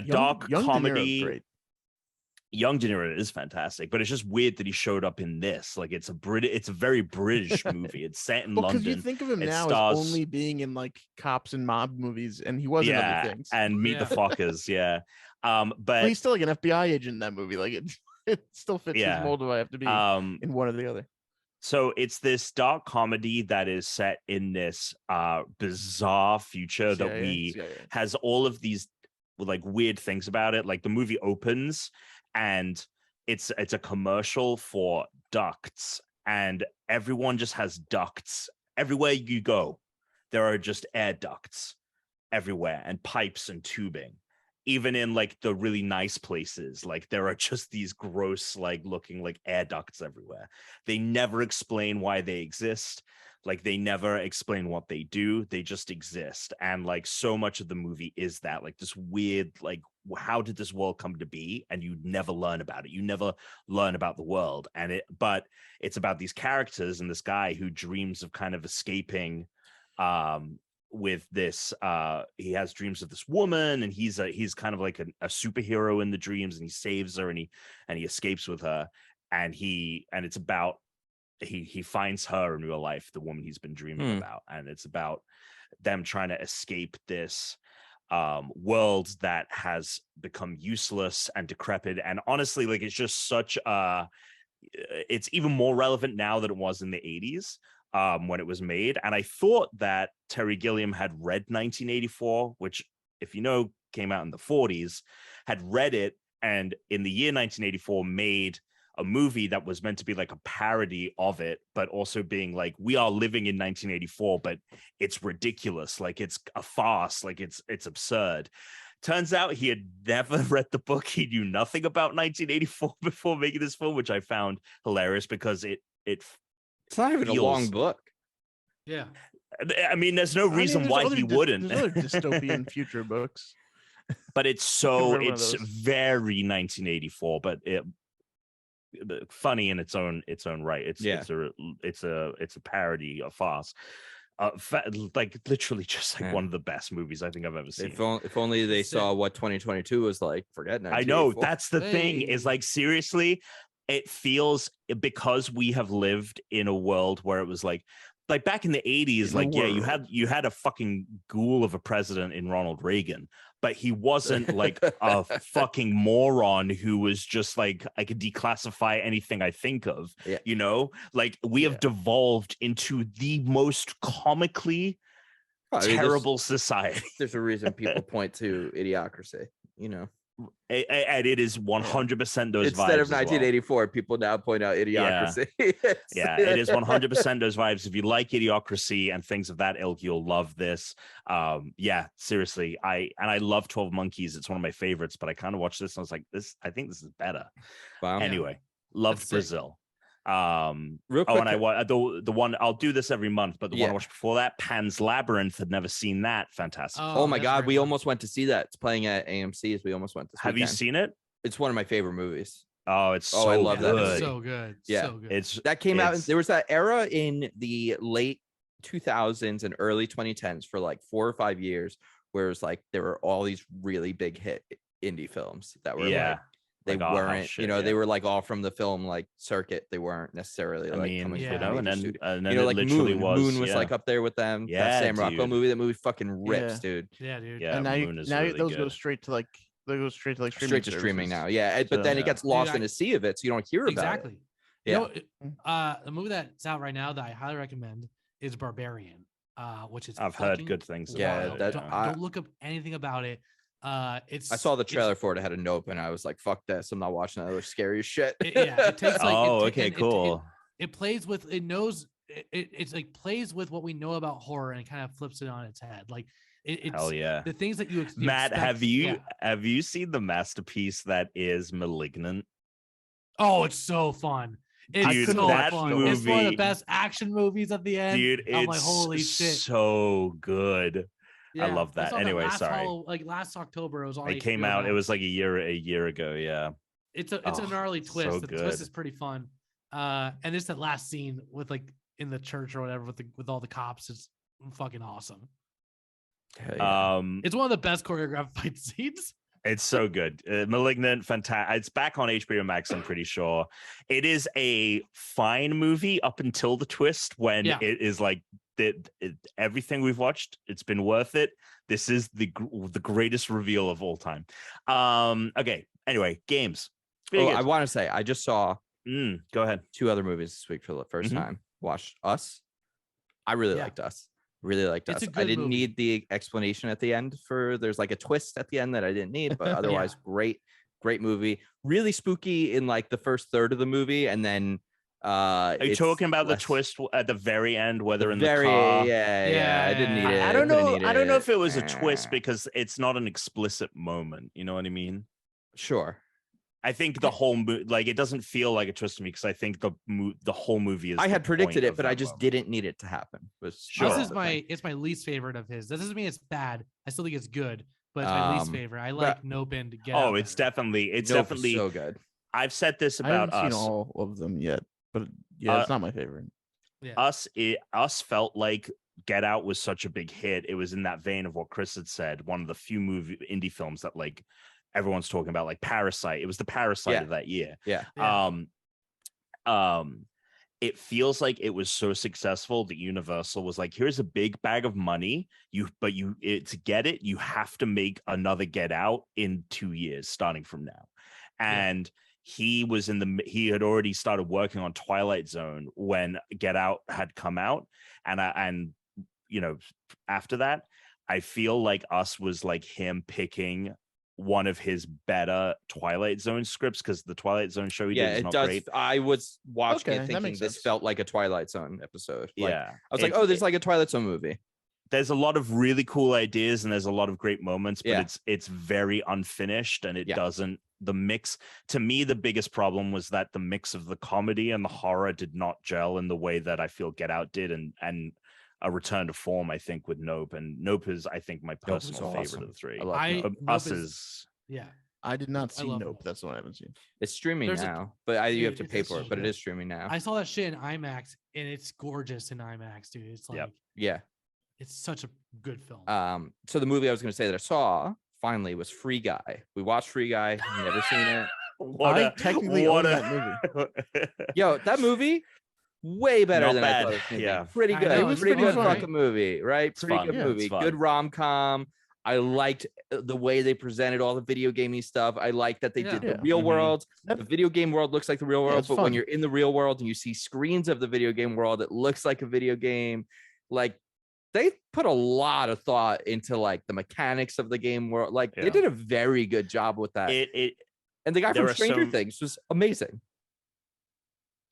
dark comedy. Young De Niro is fantastic, but it's just weird that he showed up in this. Like, it's a very British movie. It's set in London. Because you think of him now as only being in like cops and mob movies, and he was in other things. And Meet the Fockers, but he's still like an FBI agent in that movie. Like it still fits his mold. Do I have to be in one or the other? So it's this dark comedy that is set in this bizarre future has all of these like weird things about it. Like, the movie opens and it's a commercial for ducts, and everyone just has ducts everywhere you go. There are just air ducts everywhere, and pipes and tubing. Even in like the really nice places, like there are just these gross, like looking like air ducts everywhere. They never explain why they exist. Like, they never explain what they do. They just exist. And like, so much of the movie is that, like, this weird, like, how did this world come to be? And you never learn about it. You never learn about the world. But it's about these characters and this guy who dreams of kind of escaping with this. He has dreams of this woman, and he's kind of like a superhero in the dreams, and he saves her, and he escapes with her. And it's about, he finds her in real life, the woman he's been dreaming about, and it's about them trying to escape this world that has become useless and decrepit. And honestly, like it's just such it's even more relevant now than it was in the 80s when it was made. And I thought that Terry Gilliam had read 1984, which, if you know, came out in the 40s, had read it, and in the year 1984 made a movie that was meant to be like a parody of it, but also being like, we are living in 1984, but it's ridiculous. Like it's a farce. Like it's absurd. Turns out he had never read the book. He knew nothing about 1984 before making this film, which I found hilarious because it's not even a long book. Yeah. I mean, there's no reason why he wouldn't. There's other dystopian future books. But it's very 1984, but funny in its own right. It's a parody, a farce. Like literally just like one of the best movies I think I've ever seen. If only they saw what 2022 was like. Forget 1984. I know, that's the thing, is like, seriously, it feels, because we have lived in a world where it was like back in the 80s, like, yeah, you had a fucking ghoul of a president in Ronald Reagan, but he wasn't like a fucking moron who was just like, I could declassify anything I think of, you know, like we have devolved into the most comically terrible society. There's a reason people point to Idiocracy, you know. And it is 100% those vibes. Instead of 1984, people now point out Idiocracy. Yeah, it is 100% those vibes. If you like Idiocracy and things of that ilk, you'll love this. Yeah, seriously. I love 12 Monkeys. It's one of my favorites, but I kind of watched this and I was like, I think this is better. Wow. Anyway, loved Brazil. Real quick, and I the one, I'll do this every month, but the one I watched before that, Pan's Labyrinth, had never seen that. Fantastic. Oh my god, we almost went to see that. It's playing at AMC's. We almost went to see. Have you seen it? It's one of my favorite movies. Oh, it's so I love good. that. It's so good. Yeah, so good. That came out. There was that era in the late 2000s and early 2010s for like 4 or 5 years, where it was like there were all these really big hit indie films that were like, they weren't, they were like all from the film like circuit. They weren't necessarily like coming from and then you know, like literally Moon was like up there with them. Yeah, that Sam Rockwell movie. That movie fucking rips, dude. Yeah, dude. Yeah, and now really those good. go straight to like streaming streaming now. Yeah, but then it gets lost in a sea of it, so you don't hear about it. Yeah. You know, the movie that's out right now that I highly recommend is Barbarian, which is I've heard good things. Yeah, don't look up anything about it. I saw the trailer for it. I had a note, and I was like, "Fuck this! I'm not watching that. It was scary as shit." It takes like cool. It plays with it's like plays with what we know about horror and kind of flips it on its head. Like it's hell yeah. The things that you Matt, expect, have you seen the masterpiece that is Oh, it's so fun. It's so fun. Movie, it's one of the best action movies at the end. Dude, I'm like, holy shit, so good. Yeah, I love that. Anyway, sorry. Last October, it was on. It came out. It was like a year ago. Yeah. It's a gnarly twist. So the twist is pretty fun. And it's that last scene with like in the church or whatever with all the cops. It's fucking awesome. It's one of the best choreographed fight scenes. It's so good. Malignant, fantastic. It's back on HBO Max, I'm pretty sure. It is a fine movie up until the twist when it is like everything we've watched, it's been worth it. This is the greatest reveal of all time. Okay. Anyway, games. I want to say I just saw go ahead. 2 other movies this week for the first time. Watched Us. I really liked Us. Really liked Us. I didn't need the explanation at the end there's like a twist at the end that I didn't need, but otherwise great movie. Really spooky in like the first third of the movie, and then are you talking about the twist at the very end, whether in the car? Yeah, I didn't need it. I don't know if it was a twist because it's not an explicit moment, you know what I mean? Sure. I think the whole it doesn't feel like a twist to me because I think the whole movie is. I had predicted it, but I just didn't need it to happen. This is my least favorite of his. That doesn't mean it's bad. I still think it's good, but it's my least favorite. I like Nope and Get Out. Oh, it's definitely so good. I've said this about I haven't Us. seen all of them yet, but it's not my favorite. Yeah. Us felt like Get Out was such a big hit. It was in that vein of what Chris had said. One of the few indie films that like everyone's talking about, like Parasite. It was the Parasite of that year. Yeah. it feels like it was so successful that Universal was like, here's a big bag of money. To get it, you have to make another Get Out in 2 years, starting from now. And he had already started working on Twilight Zone when Get Out had come out. And after that, I feel like Us was like him picking one of his better Twilight Zone scripts, because the Twilight Zone show he did is not great. I was watching Okay, it that thinking makes this sense. felt like a Twilight Zone episode. Like, Yeah. I was like, oh, there's like a Twilight Zone movie. There's a lot of really cool ideas and there's a lot of great moments, but Yeah. it's very unfinished, and it Yeah. doesn't, the mix, to me, the biggest problem was that the mix of the comedy and the horror did not gel in the way that I feel Get Out did, and a return to form, I think, with Nope. And Nope is, I think, my Nope is personal favorite awesome. of the three. I love I- Nope. Nope Us is- is Yeah. I did not I see love Nope. it. That's the one I haven't seen. It's streaming There's a- now, but you have to Dude, pay it's for it. so But it good. is streaming now. I saw that shit in IMAX, and it's gorgeous in IMAX, dude. It's like Yep. Yeah. it's such a good film. So the movie I was going to say that I saw finally was Free Guy. We watched Free Guy. Never seen it. I technically own that movie. Yo, that movie way better Not than I bad. thought it was gonna be. Yeah. Pretty I good. know, It was it's pretty pretty good fun. fucking movie, right? It's Pretty fun. good Yeah, movie. it's fun. Good rom-com. I liked the way they presented all the video gamey stuff. I liked that they did Yeah. the real Mhm. world. That- The video game world looks like the real world, it's but when fun. you're in the real world and you see screens of the video game world, it looks like a video game. Like they put a lot of thought into like the mechanics of the game world. Like they Yeah. did a very good job with that. And the guy there from are Stranger some- Things was amazing.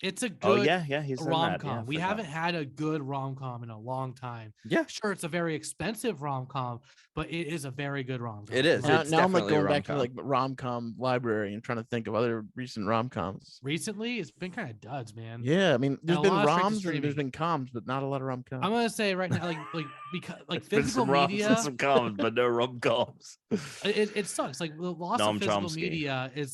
It's a good Oh yeah, he's in that. rom-com. Yeah, I We forgot. haven't had a good rom-com in a long time. Yeah, Sure, it's a very expensive rom-com, but it is a very good rom-com. It is. Now, It's now I'm like definitely a going back to rom-com. like rom-com library and trying to think of other recent rom-coms. Recently, it's been kind of duds, man. Yeah, I mean, there's a been lot of straight to roms and there's streaming. been coms, but not a lot of rom-coms. I'm gonna say right now, because There's been physical some roms media, and some coms, but no rom coms. it sucks. Like the loss Noam of physical Chomsky. media is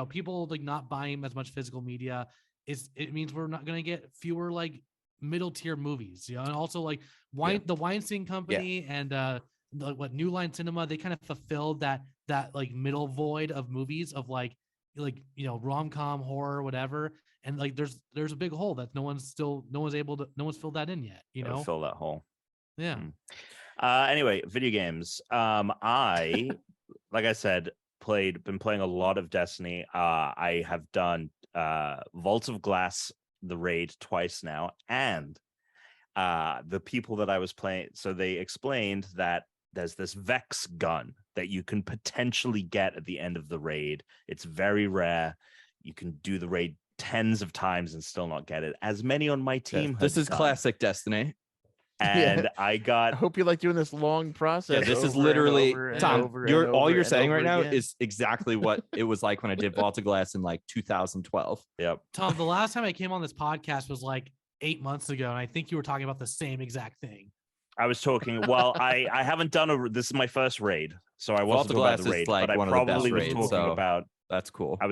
people like not buying as much physical media. It means we're not gonna get fewer like middle tier movies, and also like the Weinstein Company and New Line Cinema, they kind of fulfilled that like middle void of movies of like rom-com, horror, whatever, and like there's a big hole that no one's filled that in yet, Gotta fill that hole. yeah. Anyway, video games. I like I said, been playing a lot of Destiny. I have done Vault of Glass, the raid, twice now, and the people that I was playing, so they explained that there's this Vex gun that you can potentially get at the end of the raid. It's very rare. You can do the raid tens of times and still not get it. As many on my team. This have is done. classic Destiny. And I I got hope you like doing this long process. Yeah, this is over and literally over and Tom. over and All over you're and saying over right now again. is exactly what it was like when I did Vault of Glass in like 2012. yep. Tom, the last time I came on this podcast was like 8 months ago, and I think you were talking about the same exact thing. I was talking. Well, I haven't done this is my first raid, so I Vault wasn't of talking about Glass the is, raid, like, but I one of the best probably was raids, talking so- about. That's cool. I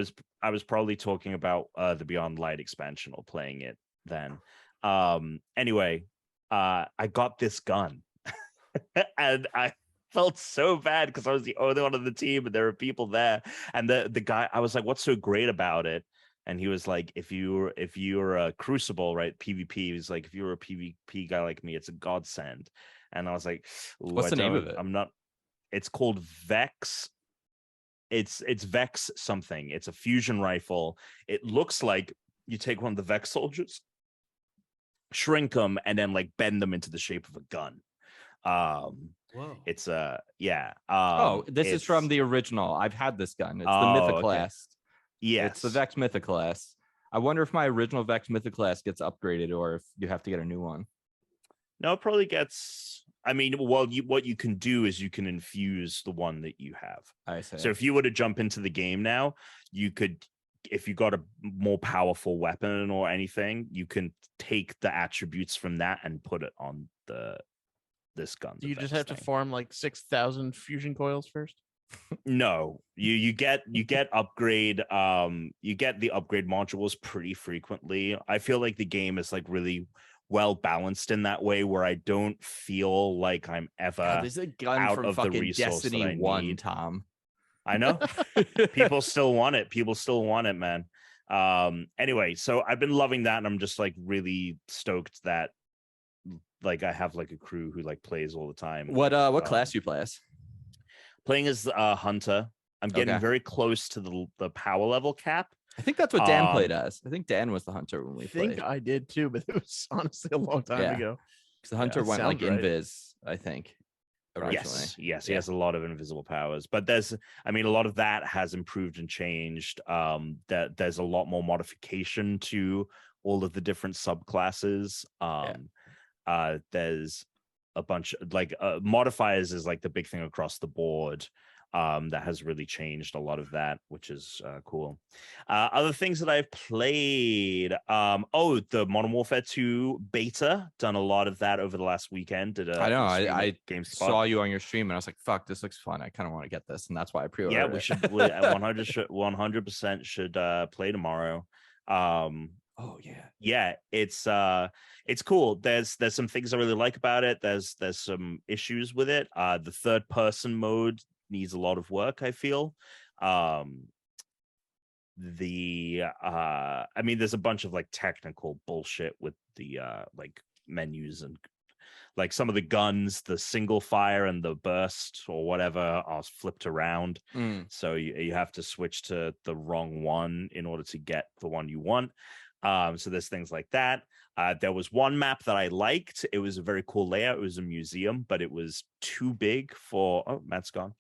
was probably talking about the Beyond Light expansion or playing it then. Anyway, I got this gun, and I felt so bad because I was the only one on the team, and there were people there. And the guy, I was like, "What's so great about it?" And he was like, if you're a Crucible, right, PvP, he was like, if you're a PvP guy like me, it's a godsend. And I was like, What's the name of it? I'm not. It's called Vex. It's Vex something. It's a fusion rifle. It looks like you take one of the Vex soldiers, shrink them, and then like bend them into the shape of a gun. Whoa. It's This is from the original. I've had this gun. It's the Oh, okay. Mythoclast. yes, It's the Vex Mythoclast. I wonder if my original Vex Mythoclast gets upgraded or if you have to get a new one. No, it probably gets. I mean, well, what you can do is you can infuse the one that you have. I say. So if you were to jump into the game now, you could, if you got a more powerful weapon or anything, you can take the attributes from that and put it on this gun. Do you the just Vex have to thing. farm like 6,000 fusion coils first? No, you get upgrade. You get the upgrade modules pretty frequently. I feel like the game is like really well balanced in that way, where I don't feel like I'm ever. God, this is a gun out from of the fucking resource that I Destiny 1, need. Tom. I know people still want it. People still want it, man. Anyway, so I've been loving that, and I'm just like really stoked that like I have like a crew who like plays all the time. What class you play as? Playing as Hunter. I'm getting very close to the power level cap. I think that's what Dan played as. I think Dan was the Hunter when we played. I did too, but it was honestly a long time ago. Because the Hunter went like right. invis, I think. Originally. Yes, he has a lot of invisible powers, but there's, I mean, a lot of that has improved and changed. That there's a lot more modification to all of the different subclasses. There's a bunch like modifiers is like the big thing across the board. That has really changed a lot of that, which is cool. Other things that I've played, the Modern Warfare 2 beta, done a lot of that over the last weekend. I know, I GameSpot. saw you on your stream and I was like, fuck, this looks fun. I kind of want to get this, and that's why I pre-ordered it. We should 100% should play tomorrow. It's cool. There's some things I really like about it. There's some issues with it. The third person mode needs a lot of work, I feel. I mean, there's a bunch of like technical bullshit with the like menus, and like some of the guns, the single fire and the burst or whatever are flipped around. So you have to switch to the wrong one in order to get the one you want. So there's things like that. There was one map that I liked. It was a very cool layout. It was a museum, but it was too big for... Oh, Matt's gone.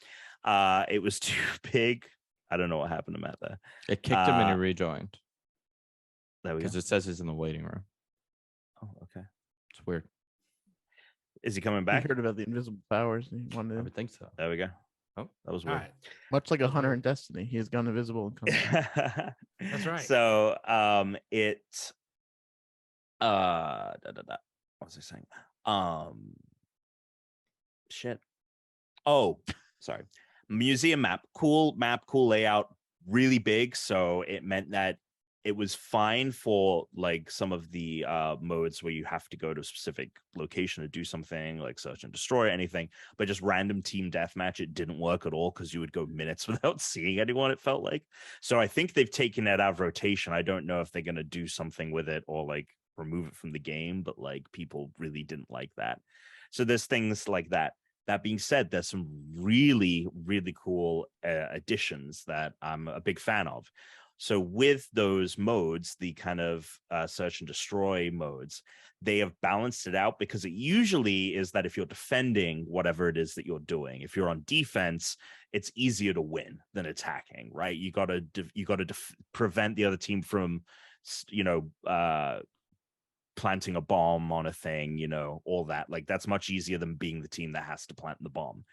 It was too big. I don't know what happened to Matt there. It kicked him and he rejoined. There we go. Because it says he's in the waiting room. Oh, okay. It's weird. Is he coming I back? heard about the invisible powers. And he wanted I to, would think so. There we go. Oh, that was weird. All right. much like a hunter in Destiny, he has gone invisible and come back. That's right. So what was I saying? Shit. Oh, sorry. Museum map, cool layout, really big. So it meant that it was fine for like some of the modes where you have to go to a specific location to do something like search and destroy anything, but just random team deathmatch, it didn't work at all because you would go minutes without seeing anyone, it felt like. So I think they've taken it out of rotation. I don't know if they're going to do something with it or like remove it from the game, but like people really didn't like that. So there's things like that. That being said, there's some really, really cool additions that I'm a big fan of. So with those modes, the kind of search and destroy modes, they have balanced it out, because it usually is that if you're defending whatever it is that you're doing, if you're on defense, it's easier to win than attacking, right? You got to prevent the other team from, planting a bomb on a thing, all that. Like that's much easier than being the team that has to plant the bomb.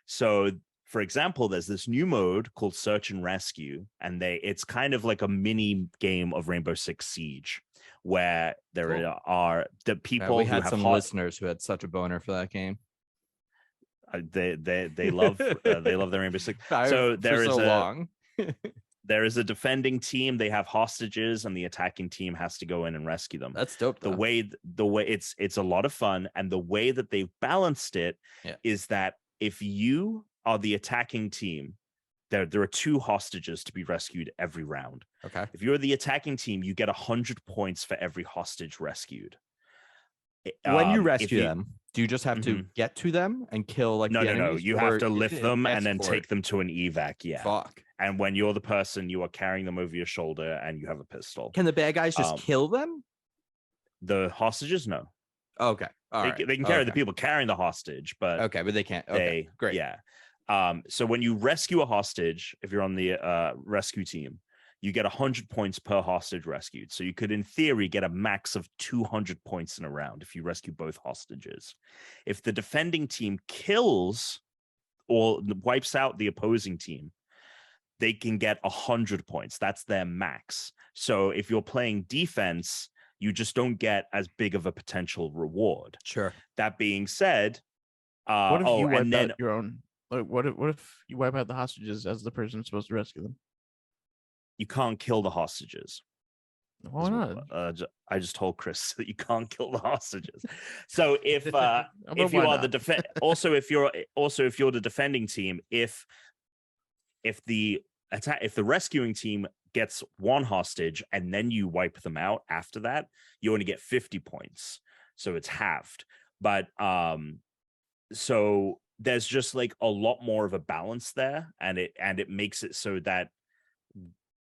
So for example, there's this new mode called Search and Rescue, and it's kind of like a mini game of Rainbow Six Siege, where there are the people. We who had have some listeners who had such a boner for that game. They love they love the Rainbow Six. So there is a defending team. They have hostages, and the attacking team has to go in and rescue them. That's dope. The way it's a lot of fun, and the way that they've balanced it is that if you are the attacking team, there are 2 hostages to be rescued every round. Okay. If you're the attacking team, you get 100 points for every hostage rescued. When you rescue them, do you just have to get to them and kill like the No. enemies, You have to lift them and then take them to an evac. Yeah. Fuck. And when you're the person, you are carrying them over your shoulder and you have a pistol. Can the bad guys just kill them? The hostages, no. Okay. They can carry the people carrying the hostage, but but they can't. Okay. Great. Yeah. So when you rescue a hostage, if you're on the rescue team, you get 100 points per hostage rescued. So you could, in theory, get a max of 200 points in a round if you rescue both hostages. If the defending team kills or wipes out the opposing team, they can get 100 points. That's their max. So if you're playing defense, you just don't get as big of a potential reward. Sure. That being said, what if you wipe out your own? Like, what if you wipe out the hostages as the person supposed to rescue them? You can't kill the hostages. Why not? I just told Chris that you can't kill the hostages. So if you are the if you're the defending team, if the rescuing team gets one hostage and then you wipe them out after that, you only get 50 points. So it's halved. But so there's just like a lot more of a balance there, and it makes it so that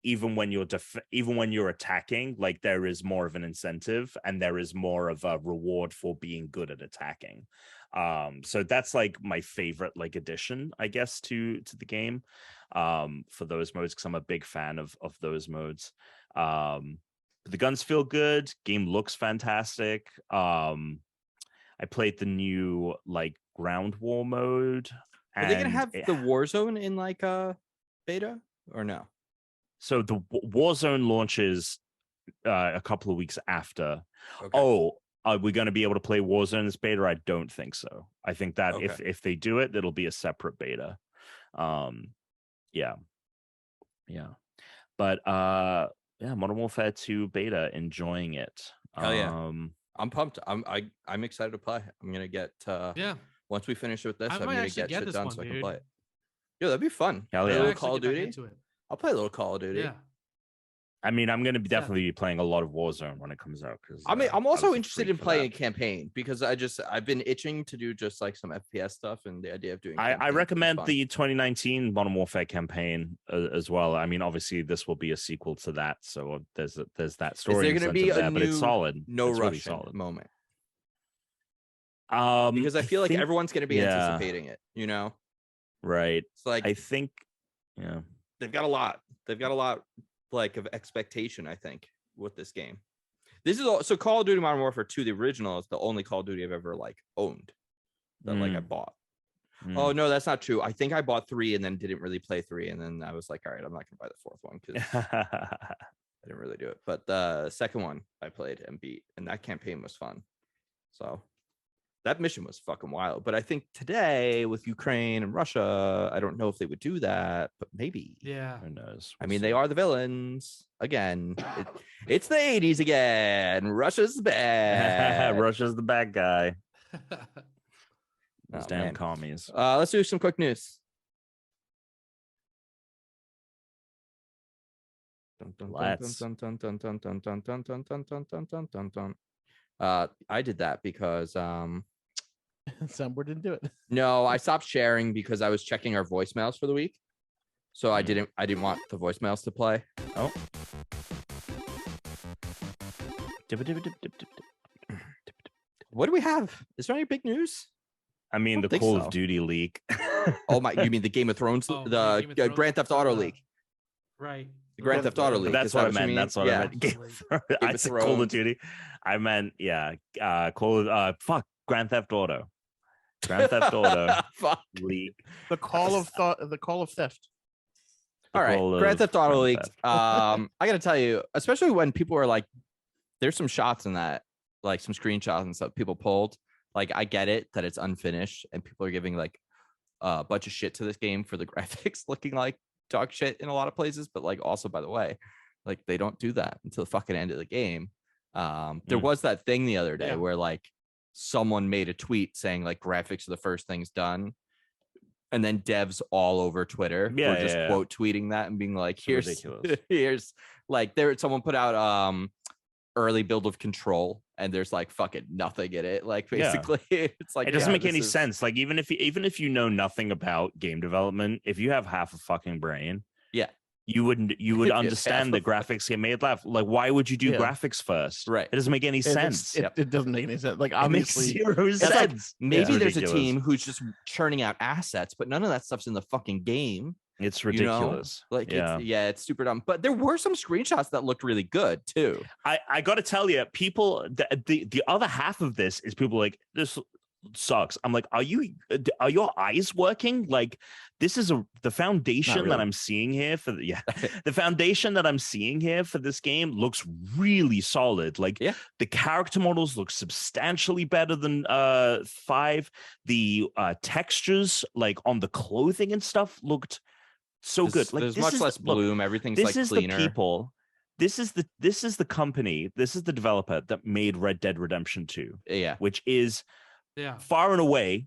even when you're attacking, like there is more of an incentive and there is more of a reward for being good at attacking. So that's like my favorite like addition, I guess, to the game for those modes, because I'm a big fan of those modes. But the guns feel good. Game looks fantastic. I played the new like ground war mode. Are they gonna have the Warzone in like beta or no? So the Warzone launches a couple of weeks after. Okay. Oh, are we going to be able to play Warzone in this beta? I don't think so. I think that Okay. if they do it, it'll be a separate beta. Yeah. But Modern Warfare 2 beta, enjoying it. Hell yeah. I'm pumped. I'm excited to play. I'm gonna get once we finish with this, I'm gonna get shit done so I can play it. Yeah, that'd be fun. Hell Play yeah. a little Call of Duty. I'll play a little Call of Duty. Yeah. I mean, I'm going to definitely be playing a lot of Warzone when it comes out. Because I mean, I'm also was a interested freak in for playing a that. campaign because I've been itching to do just like some FPS stuff, and the idea of doing. I campaigns is recommend fun. the 2019 Modern Warfare campaign as well. I mean, obviously, this will be a sequel to that, so there's that story. Is there going to be a there, but it's new solid. no it's really Russian solid. moment? Because I feel like everyone's going to be yeah. anticipating it. You know, right. it's like I think, yeah, they've got a lot. They've got a lot like of expectation, I think, with this game. This is all so Call of Duty Modern Warfare 2, the original, is the only Call of Duty I've ever like owned that like I bought. Oh no, that's not true. I think I bought 3 and then didn't really play 3, and then I was like, all right, I'm not gonna buy the 4th one because I didn't really do it. But the second one I played and beat, and that campaign was fun. So that mission was fucking wild. But I think today with Ukraine and Russia, I don't know if they would do that, but maybe. Yeah. Who knows? I mean, they are the villains again. It's the 80s again. Russia's bad. Russia's the bad guy. Oh, Those damn man. commies. Let's do some quick news. Let's. I did that because Soundboard didn't do it. no, I stopped sharing because I was checking our voicemails for the week. So I didn't want the voicemails to play. Oh. What do we have? Is there any big news? I mean, I the don't think Call so. of Duty leak. Oh my, you mean the Game of Thrones, Oh, the Game of Thrones Grand Theft Auto stuff. leak? Right. The Grand Theft Auto But leak. that's Is what that I you meant. mean? That's what Yeah. I meant. Game of Thrones. I of said Call of Thrones. Duty. I meant, Call of fuck, Grand Theft Auto Fuck. leak. The call of thought. The call of theft. All right, Call Grand of Theft Auto Grand leaked. Theft. I gotta tell you, especially when people are like, there's some shots in that, like some screenshots and stuff people pulled. Like, I get it that it's unfinished and people are giving like a bunch of shit to this game for the graphics looking like dog shit in a lot of places, but like also, by the way, like they don't do that until the fucking end of the game. There was that thing the other day where like someone made a tweet saying like graphics are the first things done. And then devs all over Twitter were just quote tweeting that and being like, here's ridiculous. here's like someone put out early build of Control and there's like fucking nothing in it. Like basically it's like It doesn't make this any is- sense. Like even if you know nothing about game development, if you have half a fucking brain, you would If you have understand the half graphics get made laugh. Like why would you do Yeah. graphics first? Right. It doesn't make any sense. It doesn't make any sense. Like It makes obviously, zero It's like, sense. maybe It's there's a ridiculous. team who's just churning out assets, but none of that stuff's in the fucking game. It's you know? ridiculous. Like yeah. it's super dumb. But there were some screenshots that looked really good too. I got to tell you, people, the other half of this is people like, this sucks. I'm like, are your eyes working? Like, this is the foundation that I'm seeing here for the foundation that I'm seeing here for this game looks really solid. Like, the character models look substantially better than 5. The textures, like on the clothing and stuff, looked so good. Like, there's this much is less bloom. Everything's this like is cleaner. the people. This is the company. This is the developer that made Red Dead Redemption 2, which is far and away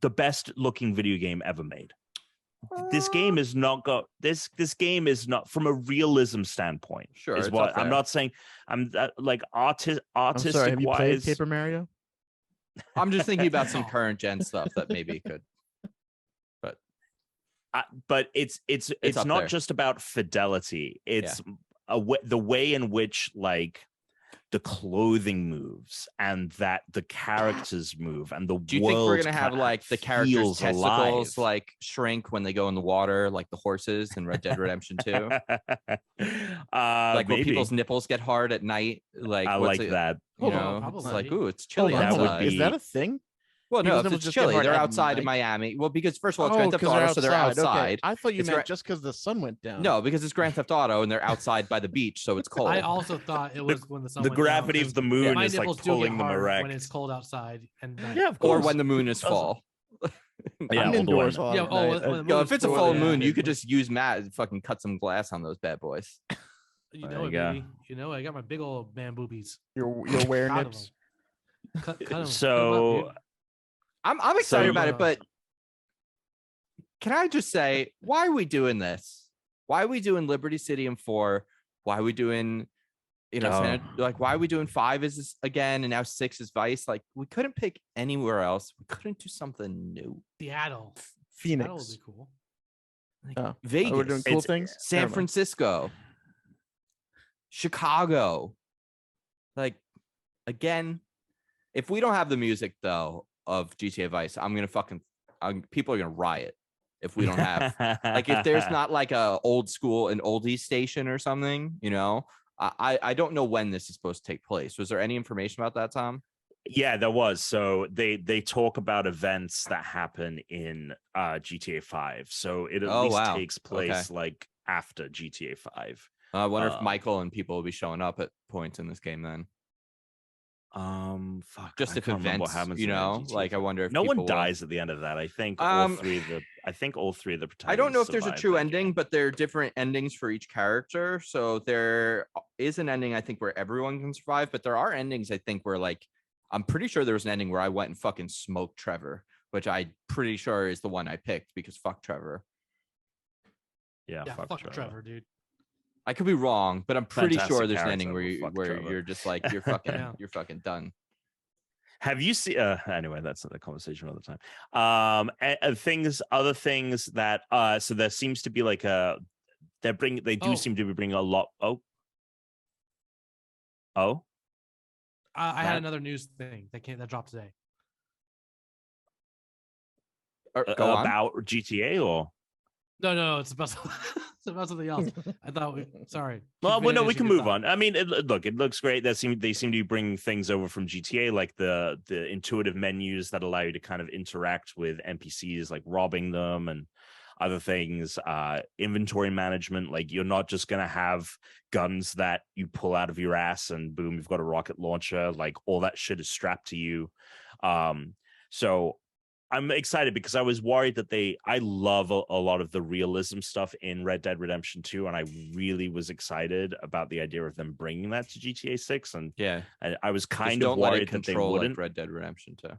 the best looking video game ever made. this game is not this game is not from a realism standpoint. Sure, is it's what up there. I'm not saying. I'm like I'm artistic sorry, have you played wise. Paper Mario? I'm just thinking about some current gen stuff that maybe could. But it's up not there. just about fidelity. It's the way in which like the clothing moves and that the characters move and the Do you think we're gonna have like the characters' testicles like shrink when they go in the water, like the horses in Red Dead Redemption 2? Like when maybe. people's nipples get hard at night, like I what's like it, that. you Hold on, know, it's probably. like ooh, it's chilly Hold on, that hold would on. be- Is that a thing? Well, no, people's if nipples it's just get chilly, hard they're at outside in night? Miami. Well, because first of all, it's Grand Theft 'cause Auto, so they're Okay. outside. I thought you It's meant right- just because the sun went down. No, because it's Grand Theft Auto and they're outside by the beach, so it's cold. I also thought it was when the sun The went down, gravity 'cause of the moon my is like nipples do get pulling them hard erect. when it's cold outside and Yeah, of or course. when the moon is Doesn't- full. Yeah, I'm all the indoors way. a lot Yeah, of oh, night. when the Yo, moon if it's a is full full, moon, yeah. you could just use Matt fucking cut some glass on those bad boys. You There know you it, go. baby. You know I got my big old man boobies. Your wear Proud of nips. Cut 'em up, So dude. I'm excited So- about it, but can I just say, why are we doing this? Why are we doing Liberty City in 4? Why are we doing, why are we doing 5 is this again and now 6 is Vice? Like we couldn't pick anywhere else. We couldn't do something new. Seattle. Seattle would Phoenix. be cool. Like Oh, Vegas, we're doing cool It's- things. San Never mind. Francisco, Chicago. Like again, if we don't have the music though of GTA Vice, people are gonna riot if we don't have like if there's not like an oldies station or something, you know. I don't know when this is supposed to take place. Was there any information about that, Tom? Yeah, there was. So they talk about events that happen in GTA 5. So it at least takes place like after GTA 5. I wonder if Michael and people will be showing up at points in this game then. Fuck. Just I if can't remember what events, happens you in know, GTA like I 5. wonder if No one people will- dies at the end of that. I think all Um, three of the protagonists. I don't know if there's a survive true that ending, game. but there are different endings for each character. So there is an ending, I think, where everyone can survive, but there are endings, I think, where like I'm pretty sure there was an ending where I went and fucking smoked Trevor, which I'm pretty sure is the one I picked because fuck Trevor. Yeah, Yeah, fuck Trevor, dude. I could be wrong, but I'm pretty Fantastic sure there's an character, ending where but fuck Trevor. you're just like you're fucking Yeah. you're fucking done. Have you seen? Anyway, that's another conversation another time. Other things that. So there seems to be like a. They do seem to be bringing a lot. Oh. I had Matt? another news thing that dropped today. Go on. About GTA or. No, it's about it's about something else. I thought sorry. Well, Keep no, we finishing can your move thought. on. I mean, it looks great. They seem to be bringing things over from GTA, like the intuitive menus that allow you to kind of interact with NPCs, like robbing them and other things. Inventory management, like you're not just gonna have guns that you pull out of your ass and boom, you've got a rocket launcher. Like all that shit is strapped to you. So I'm excited because I was worried that I love a lot of the realism stuff in Red Dead Redemption 2, and I really was excited about the idea of them bringing that to GTA 6. And Yeah, I was just kind of don't let it worried that they control wouldn't. like Red Dead Redemption 2.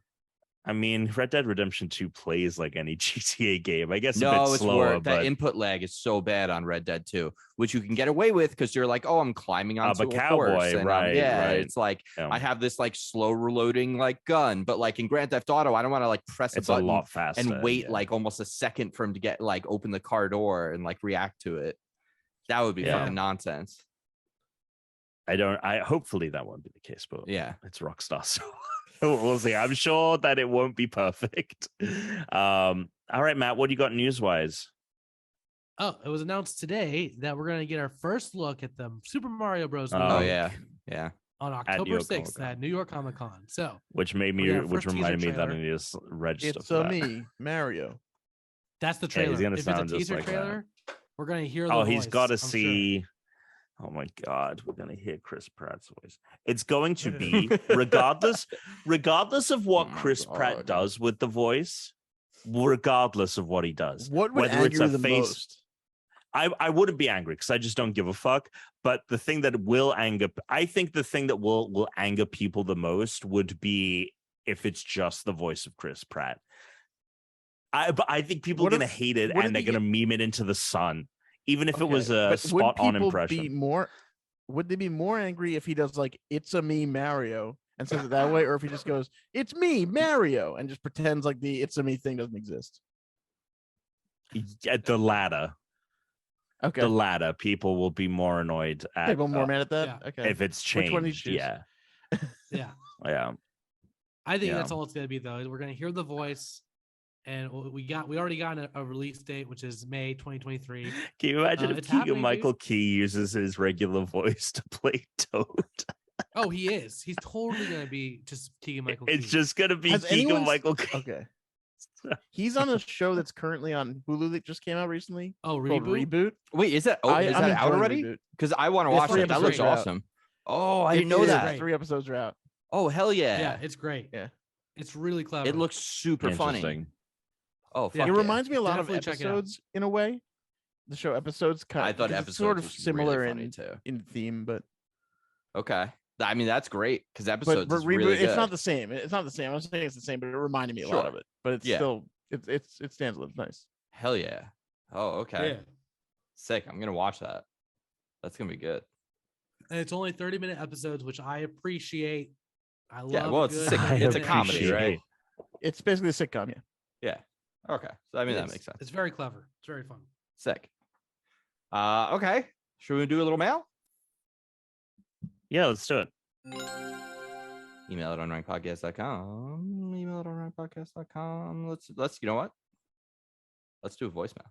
I mean, Red Dead Redemption 2 plays like any GTA game. I guess a bit No, it's slower, worse. That but input lag is so bad on Red Dead 2, which you can get away with because you're like, oh, I'm climbing onto a a cowboy, horse. And, right, yeah, right. it's like Yeah. I have this like slow reloading like gun, but like in Grand Theft Auto, I don't want to like press it's a a button lot faster and wait yeah. like almost a second for him to get like open the car door and like react to it. That would be Yeah. fucking nonsense. I hopefully that won't be the case, but Yeah. it's Rockstar, so we'll see. I'm sure that it won't be perfect. All right, Matt, what do you got news-wise? Oh, it was announced today that we're gonna get our first look at the Super Mario Bros. Oh, Oh movie yeah. Yeah. on New October York 6th Comic-Con. at New York Comic Con. So Which We got our which first reminded me teaser that I trailer. need to register It's for that. me, Mario. that's the Yeah, trailer. he's gonna If it's a sound just teaser like that. trailer, we're gonna hear the Oh, voice. he's got to I'm sure. see. Oh my God, we're gonna hear Chris Pratt's voice. It's going to be regardless of what Oh my Chris Pratt God. does with the voice, regardless of what he does. What would Whether it's anger a you the face- most? I wouldn't be angry because I just don't give a fuck. But the thing that will anger, I think the thing that will anger people the most would be if it's just the voice of Chris Pratt. But I think people are What gonna if- hate it what and if they're you gonna meme it into the sun, even if it Okay, was a but would spot on people impression. Be more, would they be more angry if he does like "It's a me, Mario" and says it that way, or if he just goes "It's me, Mario" and just pretends like the "It's a me" thing doesn't exist? At the latter, Okay, the latter, people will be more annoyed at people more mad at that. yeah. Okay, if it's Which one do you changed. choose? Yeah, Yeah. yeah. I think Yeah. that's all it's gonna be though. We're gonna hear the voice, and we already got a release date, which is May 2023. Can you imagine if it's Keegan happening, Michael dude. Key uses his regular voice to play Toad? Oh, he is. He's totally gonna be just Keegan Michael. It's Key. just gonna be Has Keegan anyone Michael Key. Okay, he's on a show that's currently on Hulu that just came out recently oh called reboot. Reboot. Wait, is that I'm out enjoying already? Reboot. Because I want to It's watch three it. That looks episodes are out. awesome. Oh, I didn't It know is, that. 3 episodes are out. Oh, hell Yeah. yeah. It's great. Yeah. It's really clever. It looks super funny. Interesting. Oh, Yeah. fuck It yeah. reminds me a lot Definitely of check it out. episodes in a way. The show episodes kind I of thought because episodes it's sort of was similar really funny in, too. in theme, but Okay. I mean, that's great because episodes but is Reboot, really good. it's not the same. It's not the same. I'm saying it's the same, but it reminded me a lot Sure. of it. But it's Yeah. still it stands alone. It's nice. Hell yeah. Oh, okay. Yeah. Sick. I'm gonna watch that. That's gonna be good. And it's only 30-minute episodes, which I appreciate. I love. Yeah, well, it's a good sick- it's a 30-minute comedy, episodes. right? It's basically a sitcom, yeah. Yeah. Okay. So I mean It that is. makes sense. It's very clever. It's very fun. Sick. Okay. Should we do a little mail? Yeah, let's do it. Email it on rankpodcast.com. Email it on rankpodcast.com. Let's you know what? Let's do a voicemail.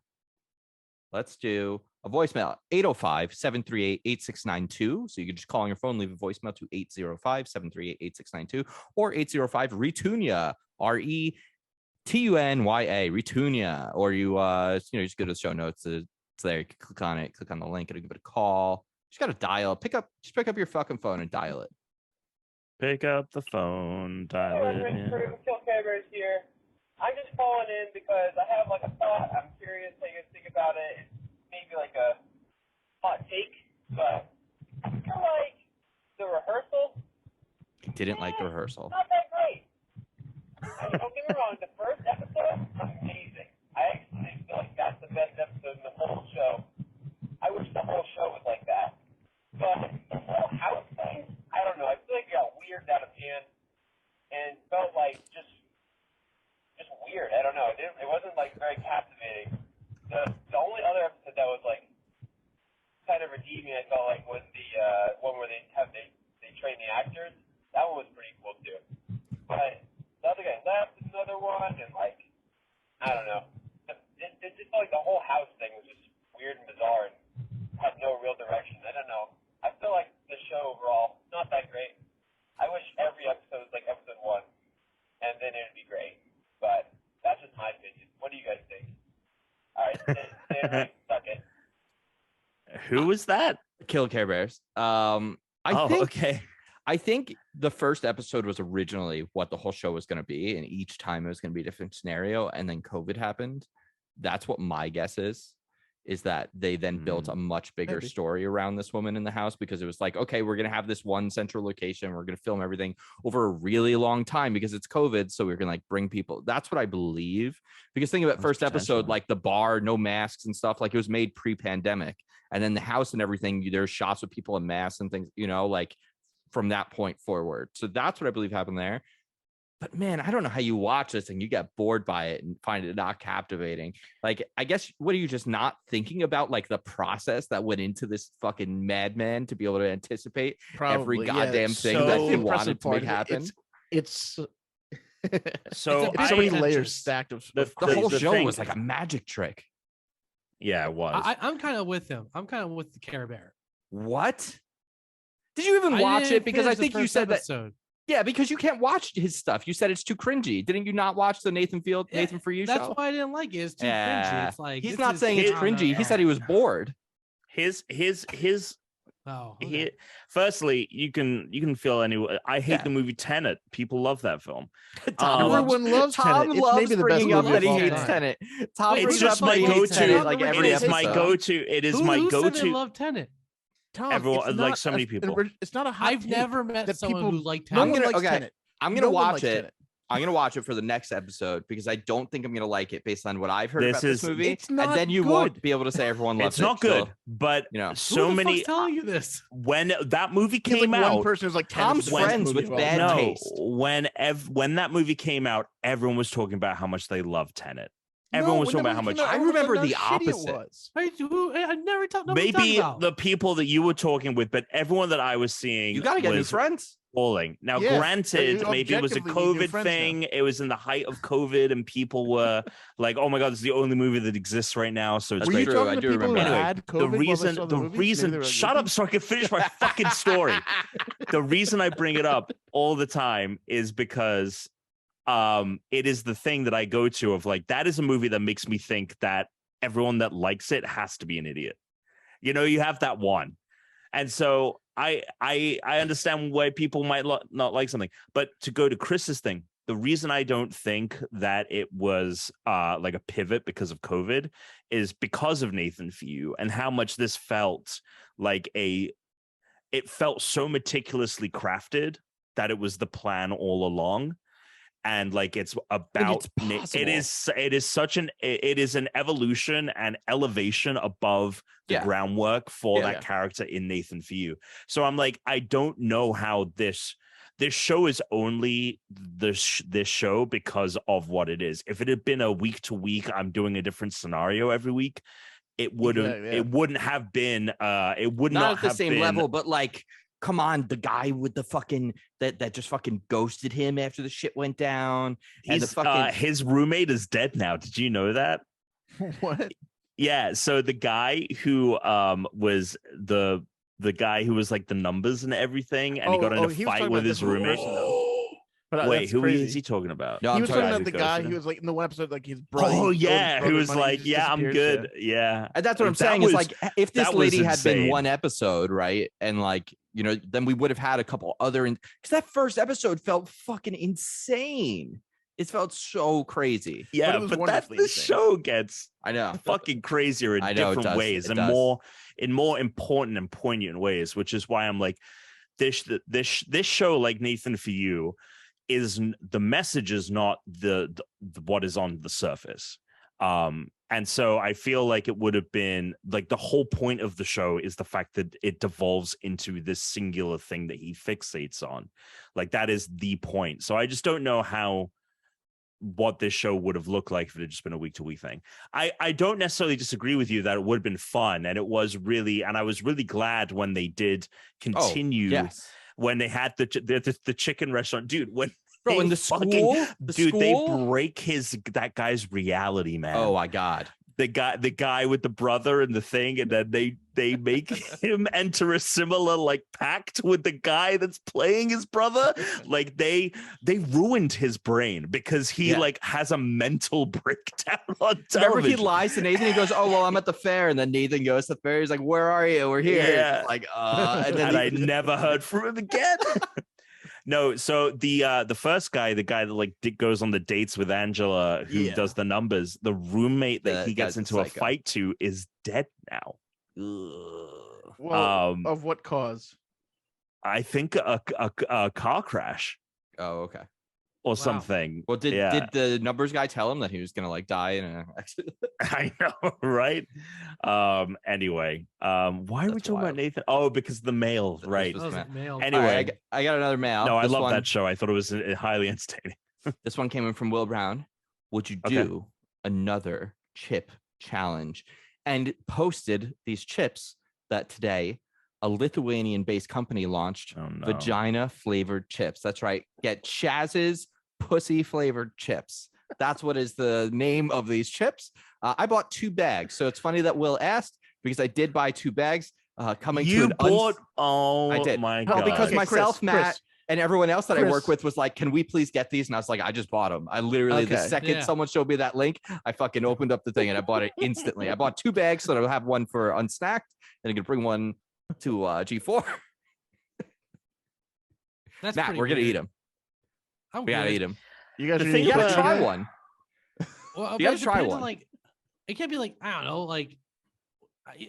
Let's do a voicemail. 805-738-8692. So you can just call on your phone, leave a voicemail to 805-738-8692 or 805 Retunia. RETUNYA Retunia. Or you just go to the show notes. It's there. You can click on it, click on the link, it'll give it a call. Just gotta dial. Pick up your fucking phone and dial it. Pick up the phone, dial it in. Kill Cameras here. I'm just calling in because I have like a thought. I'm curious how you guys think about it. It's maybe like a hot take, but I feel like the rehearsal Didn't like the rehearsal. not that great. Don't get me wrong, the first episode amazing. I actually feel like that's the best episode in the whole show. I wish the whole show was like that. But the whole house thing, I don't know. I feel like it got weird out of hand and felt like just weird. I don't know. It wasn't like very captivating. The only other episode that was like kind of redeeming, I felt like, was the one where they train the actors. That one was pretty cool too. But the other guy left, another one, and like I don't know. It just felt like the whole house thing was just weird and bizarre and had no real direction. I don't know. I feel like the show overall not that great. I wish every episode was like episode 1, and then it'd be great. But that's just my opinion. What do you guys think? All right, Dan, suck it. Who was that? Kill Care Bears. Okay. I think the first episode was originally what the whole show was going to be, and each time it was going to be a different scenario, and then COVID happened. That's what my guess is that they then built a much bigger Maybe. story around this woman in the house, because it was like, okay, we're going to have this one central location. We're going to film everything over a really long time because it's COVID. So we're going to like bring people. That's what I believe. Because think about That's first episode, potential. like the bar, no masks and stuff, like it was made pre-pandemic. And then the house and everything, there's shots with people in masks and things, like from that point forward. So that's what I believe happened there. But man, I don't know how you watch this and you get bored by it and find it not captivating. Like, I guess, what are you just not thinking about? Like the process that went into this fucking madman to be able to anticipate every goddamn thing So that the he impressive wanted to part make of it, happen. It's So It's so many pretentious. layers stacked of The The whole the show thing- was like a magic trick. Yeah, it was. I'm kind of with him. I'm kind of with the Care Bear. What? Did you even I watch didn't it? Because I finish the think you first said that. episode. Yeah, because you can't watch his stuff. You said it's too cringy. Didn't you not watch the Nathan For You That's show? why I didn't like it. It's too Yeah. cringy. It's like He's this not is saying it's not cringy. He said he was bored. his Oh, okay. he firstly, you can feel anyway. I hate Yeah. the movie Tenet. People love that film. Everyone loves Tom Tenet. It's loves maybe the best bringing up movie that he of all hates time. Tenet. Tom Wait, brings It's who up just that my he hates go-to. Tenet like every It is my episode. go-to. It is my Who said they go-to. love Tenet? Tom, Everyone- it's like not so many a- people. It's not a hot I've take never met that someone people. who liked No Tenet. one gonna- likes okay. Tenet. I'm gonna No one watch likes it. Tenet. I'm gonna watch it for the next episode because I don't think I'm gonna like it based on what I've heard about this movie. It's not and then you good. won't be able to say everyone loves It's it. not good, So, but you know. so Who the many fuck's telling you this? when that movie He has, came like, out. one person who's like Tom's friends with bad no, taste. when that movie came out, everyone was talking about how much they loved Tenet. Everyone was talking about how much. I remember the opposite. Wait, I never talked. Maybe the people that you were talking with, but everyone that I was seeing, You gotta get new was friends. falling. Now, Yeah, granted, but maybe it was a objectively, you need new COVID friends now. thing. It was in the height of COVID, and people were like, "Oh my god, this is the only movie that exists right now." So it's That's Were you true, talking I to do people who remember that. had COVID the while they reason, saw the movie? So maybe reason, they were like, shut up, so I can finish my fucking story. The reason I bring it up all the time is because it is the thing that I go to of like, that is a movie that makes me think that everyone that likes it has to be an idiot. You know, you have that one. And so I understand why people might not like something, but to go to Chris's thing, the reason I don't think that it was like a pivot because of COVID is because of Nathan Fiu and how much this felt like it felt so meticulously crafted that it was the plan all along. And like it's about it is an evolution and elevation above the groundwork for that character in Nathan Fiu. So I'm like, I don't know how this show is only this show because of what it is. If it had been a week to week, I'm doing a different scenario every week, it wouldn't it wouldn't have been it would not at the have same been, level, but like, come on, the guy with the fucking that just fucking ghosted him after the shit went down. And the fucking his roommate is dead now. Did you know that? What? Yeah. So the guy who was the guy who was like the numbers and everything, and he got in a he was fight talking with about his different roommate. person, though. But Wait, that's who crazy. is he talking about? No, He I'm was talking talking about about the guy who was like in the one episode, like his brother. Oh owed his yeah, brother who was money, like, he yeah, I'm disappeared, good. Yeah. And that's what I'm That saying was- is like, if this that was lady had been insane. one episode, right, and like, you know, then we would have had a couple other, because that first episode felt fucking insane. It felt so crazy. Yeah, it was but that wonderfully this insane. show gets I know. fucking crazier in I know it different does. ways It and does. more important and poignant ways, which is why I'm like, this show, like Nathan For You, is the message is not the what is on the surface. And so I feel like it would have been like the whole point of the show is the fact that it devolves into this singular thing that he fixates on. Like that is the point. So I just don't know what this show would have looked like if it had just been a week-to-week thing. I don't necessarily disagree with you that it would have been fun, and it was really, and I was really glad when they did continue. Yes. When they had the chicken restaurant, dude. When Bro, they in the fucking, school, they break that guy's reality, man. Oh my god. The guy with the brother and the thing, and then they make him enter a similar like pact with the guy that's playing his brother. Like they ruined his brain because he like has a mental breakdown on television. Remember, he lies to Nathan. He goes, "Oh well, I'm at the fair," and then Nathan goes to the fair. He's like, "Where are you? We're here." Yeah. He's like, and then I never heard from him again. No, so the first guy, the guy that like goes on the dates with Angela, who does the numbers, the roommate that he gets into a fight to is dead now. Well, of what cause? I think a car crash Oh, okay. or something. Well, did the numbers guy tell him that he was gonna like die in an accident? I know, right? Anyway, why are we That's talking about wild. Nathan? Oh, because the mail, right? was That was Matt. mail. Anyway, All right, I got another mail. no, I This love one- that show. I thought it was highly entertaining. This one came in from Will Brown. Would you Okay. do another chip challenge? And posted these chips that today a Lithuanian-based company launched. Oh no. Vagina flavored chips. That's right. Get Chaz's pussy flavored chips. That's what is the name of these chips. I bought 2 bags. So it's funny that Will asked because I did buy 2 bags. Coming You to an bought? Oh, I did. my Well, god! because Okay, myself, Chris, Matt, and everyone else that I work Chris. with was like, "Can we please get these?" And I was like, "I just bought them." I literally the Okay. second someone showed me that link, I fucking opened up the thing and I bought it instantly. I bought 2 bags so that I'll have one for unsnacked, and I could bring one to G4. That's Matt, pretty we're gonna weird. eat them. I'm We gotta good. eat them. You guys The are thing You gonna gotta eat try that? one. Well, You but gotta it try depends on, one. like, it can't be like, I don't know, like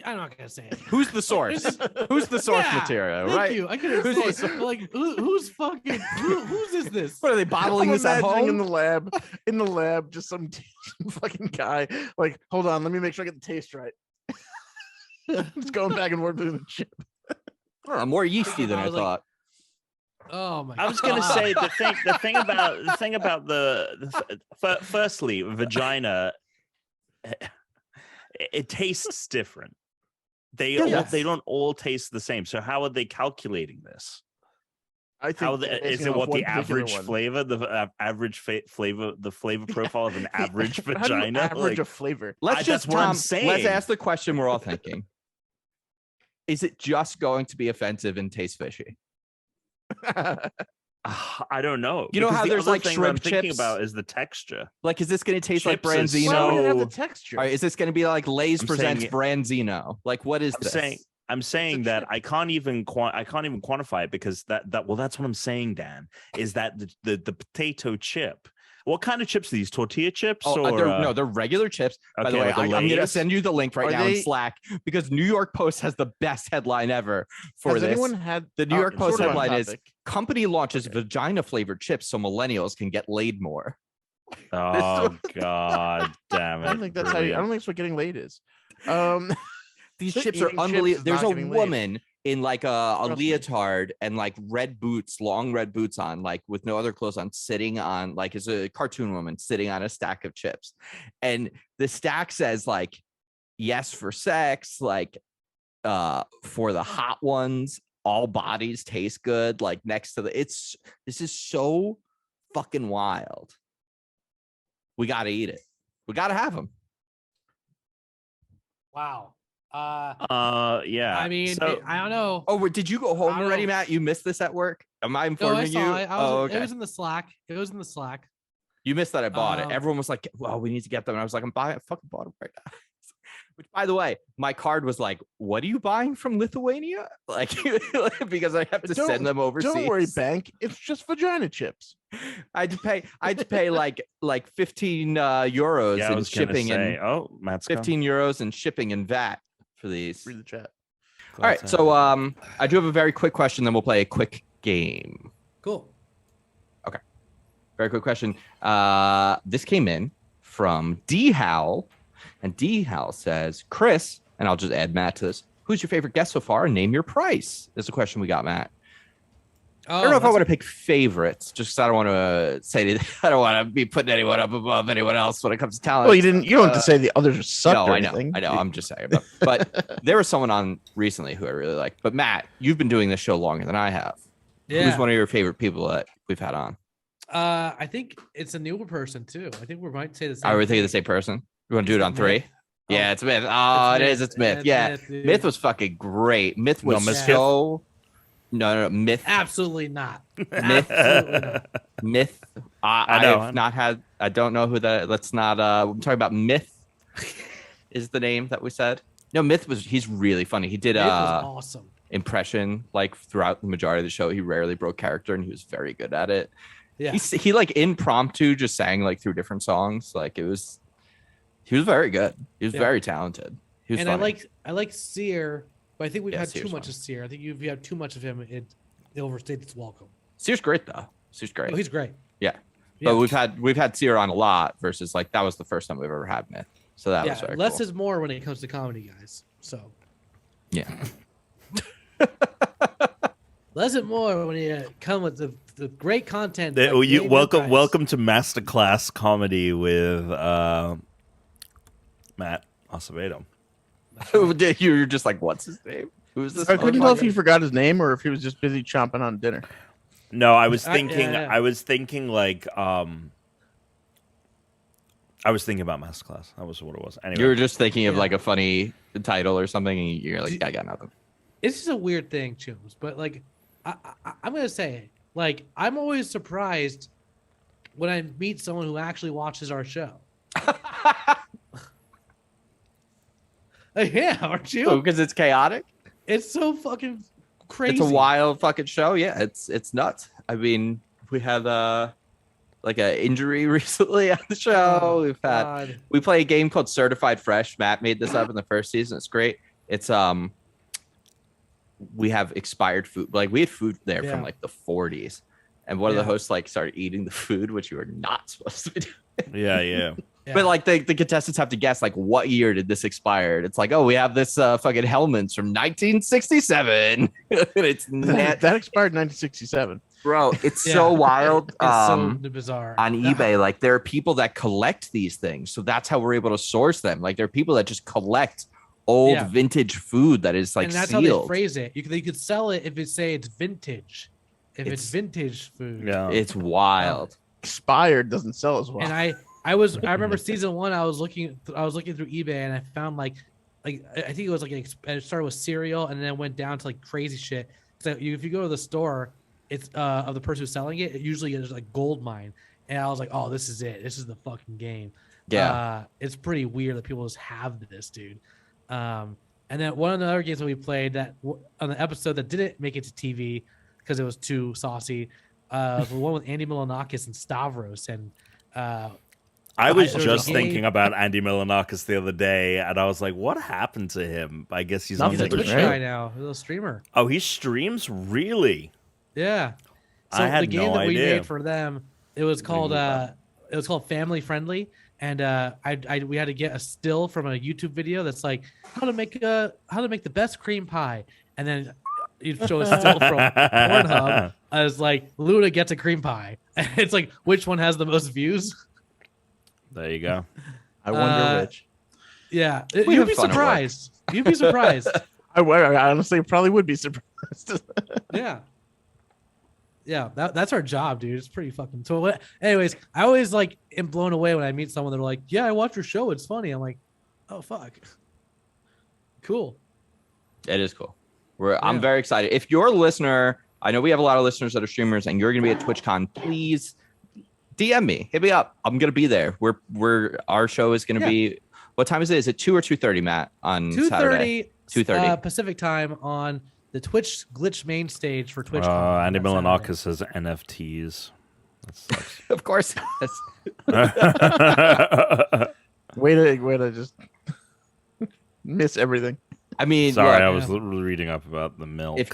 I'm not gonna say it. Who's the source? Who's the source Yeah, material? Thank Right? you. I couldn't Who's say it. Like who's fucking whose is this? What are they bottling I'm this at imagining home? in the lab, just some fucking guy. Like, hold on, let me make sure I get the taste right. It's going back and forth through the chip. More yeasty than I I was like, thought. Oh my! I was gonna God. say the thing about firstly, vagina, it tastes different. Yes. They don't all taste the same. So how are they calculating this? I think How they're is basing it? off What one the particular average one. flavor, the average flavor, the flavor profile of an average How do you vagina? average Like, a flavor. Let's that's just what I'm Tom, saying. let's ask the question we're all thinking. Is it just going to be offensive and taste fishy? I don't know. You know because how the there's, other like, thing that shrimp I'm thinking chips? about is the texture. Like, is this going to taste like Chips is Branzino? Why would it have the So- texture? All right, is this going to be like Lay's I'm presents saying- Branzino? Like, what is this? I'm saying that chip. I can't even quantify it because that's what I'm saying, Dan, is that the potato chip. What kind of chips are these? Tortilla chips? Oh, or they're regular chips. By the okay, way, like a I'm going to Lay's? send you the link right Are now in they- Slack because New York Post has the best headline ever for Has this. anyone had The New York Post sort of on headline is topic. company launches Okay. vagina flavored chips so millennials can get laid more. Oh God damn it! I don't think that's how. I Brilliant. don't think that's what getting laid is. These So chips are eating chips unbelievable. is There's not a getting laid. woman in like a Trust me. leotard and like red boots, long red boots on, like with no other clothes on, sitting on like is a cartoon woman sitting on a stack of chips. And the stack says like yes for sex, like for the hot ones, all bodies taste good, like next to this is so fucking wild. We gotta eat it. We gotta have them. Wow. Yeah. I mean, so, I don't know. Oh, did you go home I don't already, know. Matt? You missed this at work? Am I No, informing I you? saw it. Oh, okay. It was in the Slack. It was in the Slack. You missed that I bought it. Um, Everyone was like, well, we need to get them. And I was like, I fucking bought them right now. Which, by the way, my card was like, what are you buying from Lithuania? Like, because I have to send them overseas. Don't worry, bank. It's just vagina chips. I had to pay like 15 euros yeah, I in was gonna shipping say, and oh, Matt's gone. 15 euros in shipping and VAT for these. Read the chat. All right. So I do have a very quick question, then we'll play a quick game. Cool. Very quick question. This came in from D Howl, and D Howl says, Chris, and I'll just add Matt to this. Who's your favorite guest so far? And name your price. Is the question we got, Matt. I don't know if I want to pick favorites, just 'cause I don't want to say I don't want to be putting anyone up above anyone else when it comes to talent. Well, you didn't. You don't have to say the others suck. No, or I know. anything. I know. I'm just saying. But there was someone on recently who I really liked. But Matt, you've been doing this show longer than I have. Yeah. Who's one of your favorite people that we've had on? I think it's a newer person too. I think we might say the same. Are we thinking the thing. same person? You want to do Is it it on three? Myth? Yeah, Oh, it's Myth. Oh, it's Myth. Yeah. dude. Myth was fucking great. Myth was Myth. so. No, Myth. Absolutely not. Myth. Absolutely not. Myth. I know. I've not had. I don't know who that. Let's not. I'm talking about Myth. Is the name that we said? No, Myth was. He's really funny. He did Myth was awesome. impression like throughout the majority of the show. He rarely broke character, and he was very good at it. Yeah. He like impromptu just sang like through different songs. Like he was very good. He was Yeah. very talented. He was And funny. I like Seer, but I think we've Yeah, had Seer's too much fun. of Seer. I think if you have too much of him, it overstates its welcome. Seer's great though. Seer's great. Oh, he's great. Yeah. Yeah. But we've had Seer on a lot versus like that was the first time we've ever had Myth. So that was Yeah, very less cool. is more when it comes to comedy, guys. So Yeah. less is more when you come with the great content. They- like you Name Your welcome Price. welcome to Masterclass Comedy with Matt Acevedo. You're just like, what's his name? Who's this? I couldn't tell if motherfucker? he forgot his name or if he was just busy chomping on dinner. No, I was I- thinking. yeah. I was thinking like. I was thinking about Masterclass. That was what it was. Anyway, You were just thinking of Yeah. like a funny title or something, and you're like, I got nothing. It's just a weird thing, Chums. But like, I'm gonna say it. Like, I'm always surprised when I meet someone who actually watches our show. Like, yeah, aren't you? Because it's chaotic. It's so fucking crazy. It's a wild fucking show. Yeah, it's nuts. I mean, we had like an injury recently on the show. Oh, We've had God. we play a game called Certified Fresh. Matt made this up in the first season. It's great. It's we have expired food. Like we had food there Yeah. from like the 40s, and one of the Yeah. hosts like started eating the food, which you were not supposed to be doing. Yeah. Yeah. But like the contestants have to guess like what year did this expire? It's like, oh, we have this fucking Hellman's from 1967. It's net, That expired in 1967. bro. It's Yeah. so wild. It's so bizarre. On eBay, like there are people that collect these things, so that's how we're able to source them. Like there are people that just collect old Yeah. vintage food that is like and that's sealed. how they phrase it. They could sell it if it say it's vintage. If it's It's- vintage food. Yeah. It's wild. Expired doesn't sell as well. And I remember season 1. I was looking through eBay and I found like I think it was like it started with cereal and then went down to like crazy shit. So if you go to the store, it's of the person who's selling it. It usually is like gold mine, and I was like, oh, this is it. This is the fucking game. Yeah. It's pretty weird that people just have this, dude. And then one of the other games that we played on the episode that didn't make it to TV because it was too saucy. Was the one with Andy Milonakis and Stavros, and I was there was a just game- thinking about Andy Milonakis the other day, and I was like, "What happened to him?" I guess he's on he's a the Nothing, Twitch right? guy now. He's a streamer. Oh, he streams really? Yeah. So I had the game no that we idea. made for them, it was called Family Friendly, and we had to get a still from a YouTube video that's like how to make the best cream pie, and then you'd show a still from Pornhub as like Luna gets a cream pie, and it's like which one has the most views. There you go. I wonder which. Yeah, We you'd have be fun at work. surprised. You'd be surprised. I honestly probably would be surprised. Yeah. Yeah, that's our job, dude. It's pretty fucking. So, anyways, I always like am blown away when I meet someone. They're like, "Yeah, I watch your show. It's funny." I'm like, "Oh fuck, cool." It is cool. I'm Yeah. very excited. If you're a listener, I know we have a lot of listeners that are streamers, and you're gonna be at TwitchCon. Please DM me. Hit me up. I'm gonna be there. Our show is gonna Yeah. be. What time is it? Is it 2 or 2:30, Matt? On Saturday. 2:30, 2:30. Pacific time on the Twitch Glitch main stage for Twitch. Andy Milonakis has NFTs. That sucks. Of course. way to just miss everything. I mean, Sorry, look, I was reading up about the milk. if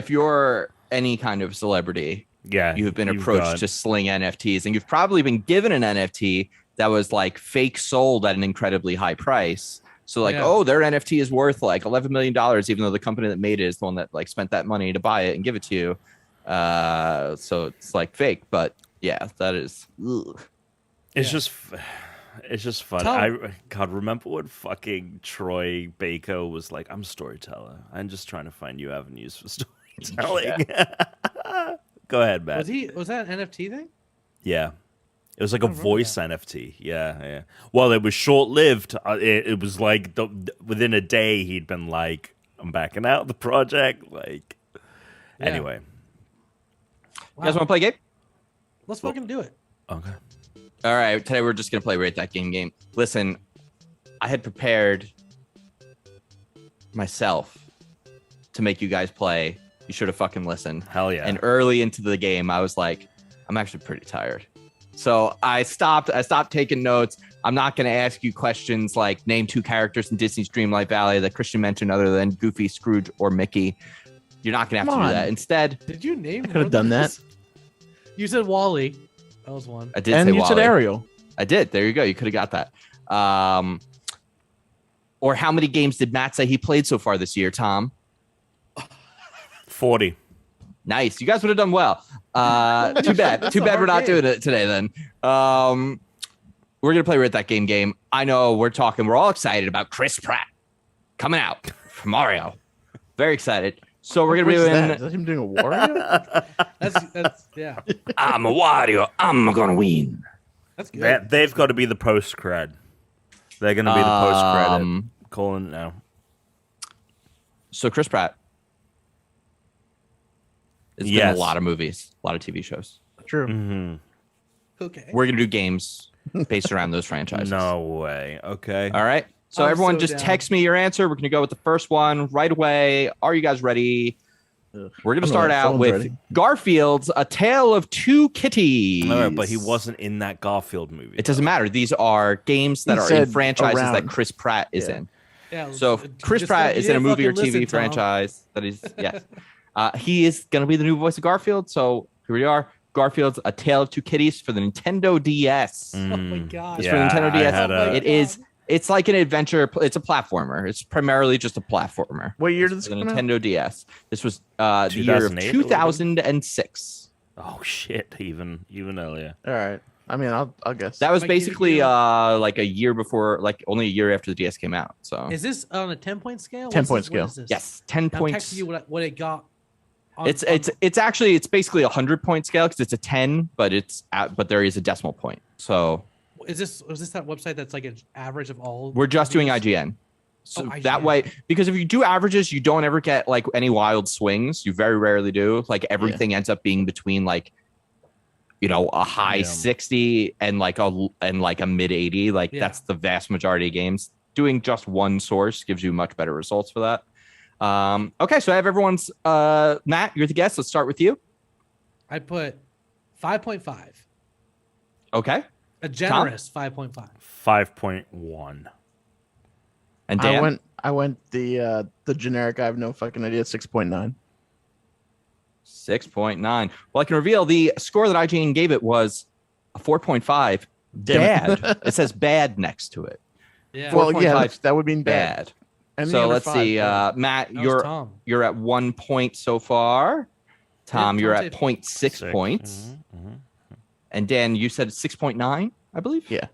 you're any kind of celebrity, yeah, you have been you've approached got- to sling NFTs, and you've probably been given an NFT that was like fake sold at an incredibly high price. So like, Yeah. oh, their NFT is worth like $11 million, even though the company that made it is the one that like spent that money to buy it and give it to you. So it's like fake, but yeah, that is. Ugh. It's Yeah. just fun. God, remember when fucking Troy Baker was like, "I'm a storyteller. I'm just trying to find new avenues for storytelling." Go ahead, Matt. Was that an NFT thing? Yeah. It was like a I remember voice NFT. Yeah. Well, it was short lived. It was like within a day, he'd been like, "I'm backing out the project." Like, Yeah. anyway. You guys want to play a game? Let's fucking do it. Okay. All right, today we're just gonna play Rate That Game. Listen, I had prepared myself to make you guys play. You should have fucking listened. Hell yeah. And early into the game, I was like, I'm actually pretty tired. So I stopped taking notes. I'm not going to ask you questions like name 2 characters in Disney's Dreamlight Valley that Christian mentioned other than Goofy, Scrooge, or Mickey. You're not going to have Come to do on. that. Instead, Did you name? I could have done that. You said Wally. That was one. I did And say you said Wally. Ariel. I did. There you go. You could have got that. Or how many games did Matt say he played so far this year, Tom? 40. Nice. You guys would have done well. Too bad. That's Too a bad we're hard not game. doing it today then. We're going to play Rate That Game. I know we're all excited about Chris Pratt coming out from Mario. Very excited. So we're going to be What's that? doing Is that him doing a Wario? That's yeah. I'm a Wario. I'm going to win. That's good. They've got to be the post cred. They're going to be the post credit. Calling it now. So Chris Pratt is in a Yes. lot of movies, a lot of TV shows. True. Mm-hmm. Okay. We're going to do games based around those franchises. No way. Okay. All right. So I'm everyone so just down. text me your answer. We're going to go with the first one right away. Are you guys ready? Ugh. We're going to I'm start ready. out Someone's with ready. Garfield's A Tale of Two Kitties. All right, but he wasn't in that Garfield movie. It doesn't matter. These are games that He are in said franchises that around. Chris Pratt is Yeah. in. Yeah. So Chris just gonna Pratt be is in a there, movie or fucking TV listen, Tom. franchise that he's yes. He is going to be the new voice of Garfield. So here we are. Garfield's A Tale of Two Kitties for the Nintendo DS. Oh my god. It's for Nintendo DS. I had Oh my It God. is. It's like an adventure. It's a platformer. It's primarily just a platformer. What year It's did this for the come out? Nintendo DS. This was the year of 2008, 2006. Oh shit! Even earlier. All right. I mean, I'll guess. That was Might give basically you- like a year before, like only a year after the DS came out. So Is this on a 10-point scale? 10-point What's this- what scale. is this? yes, 10 I'm points. texting you what it got. On, It's basically a 100-point scale because it's a 10, but but there is a decimal point. So is this that website that's like an average of all? we're just doing reviews? IGN. So Oh, that IGN. way, because if you do averages, you don't ever get like any wild swings. You very rarely do. Like everything ends up being between like, a high Yeah. 60 and like a mid 80. Like Yeah. that's the vast majority of games. Doing just one source gives you much better results for that. Okay, so I have everyone's. Matt, you're the guest. Let's start with you. I put 5.5. Okay, A generous 5.5. 5.1. and Dan. I went the generic. I have no fucking idea. 6.9. 6.9. Well, I can reveal the score that IGN gave it was a 4.5. Damn it. Bad. It says bad next to it. Yeah. Well, 4.5 yeah, that would mean bad. Bad. Anything So under let's 5, see. bad. Matt, that was Tom. you're at 1 point so far. Tom, you're Tom's at at 0.6 points. Mhm. And Dan, you said 6.9, I believe. Yeah.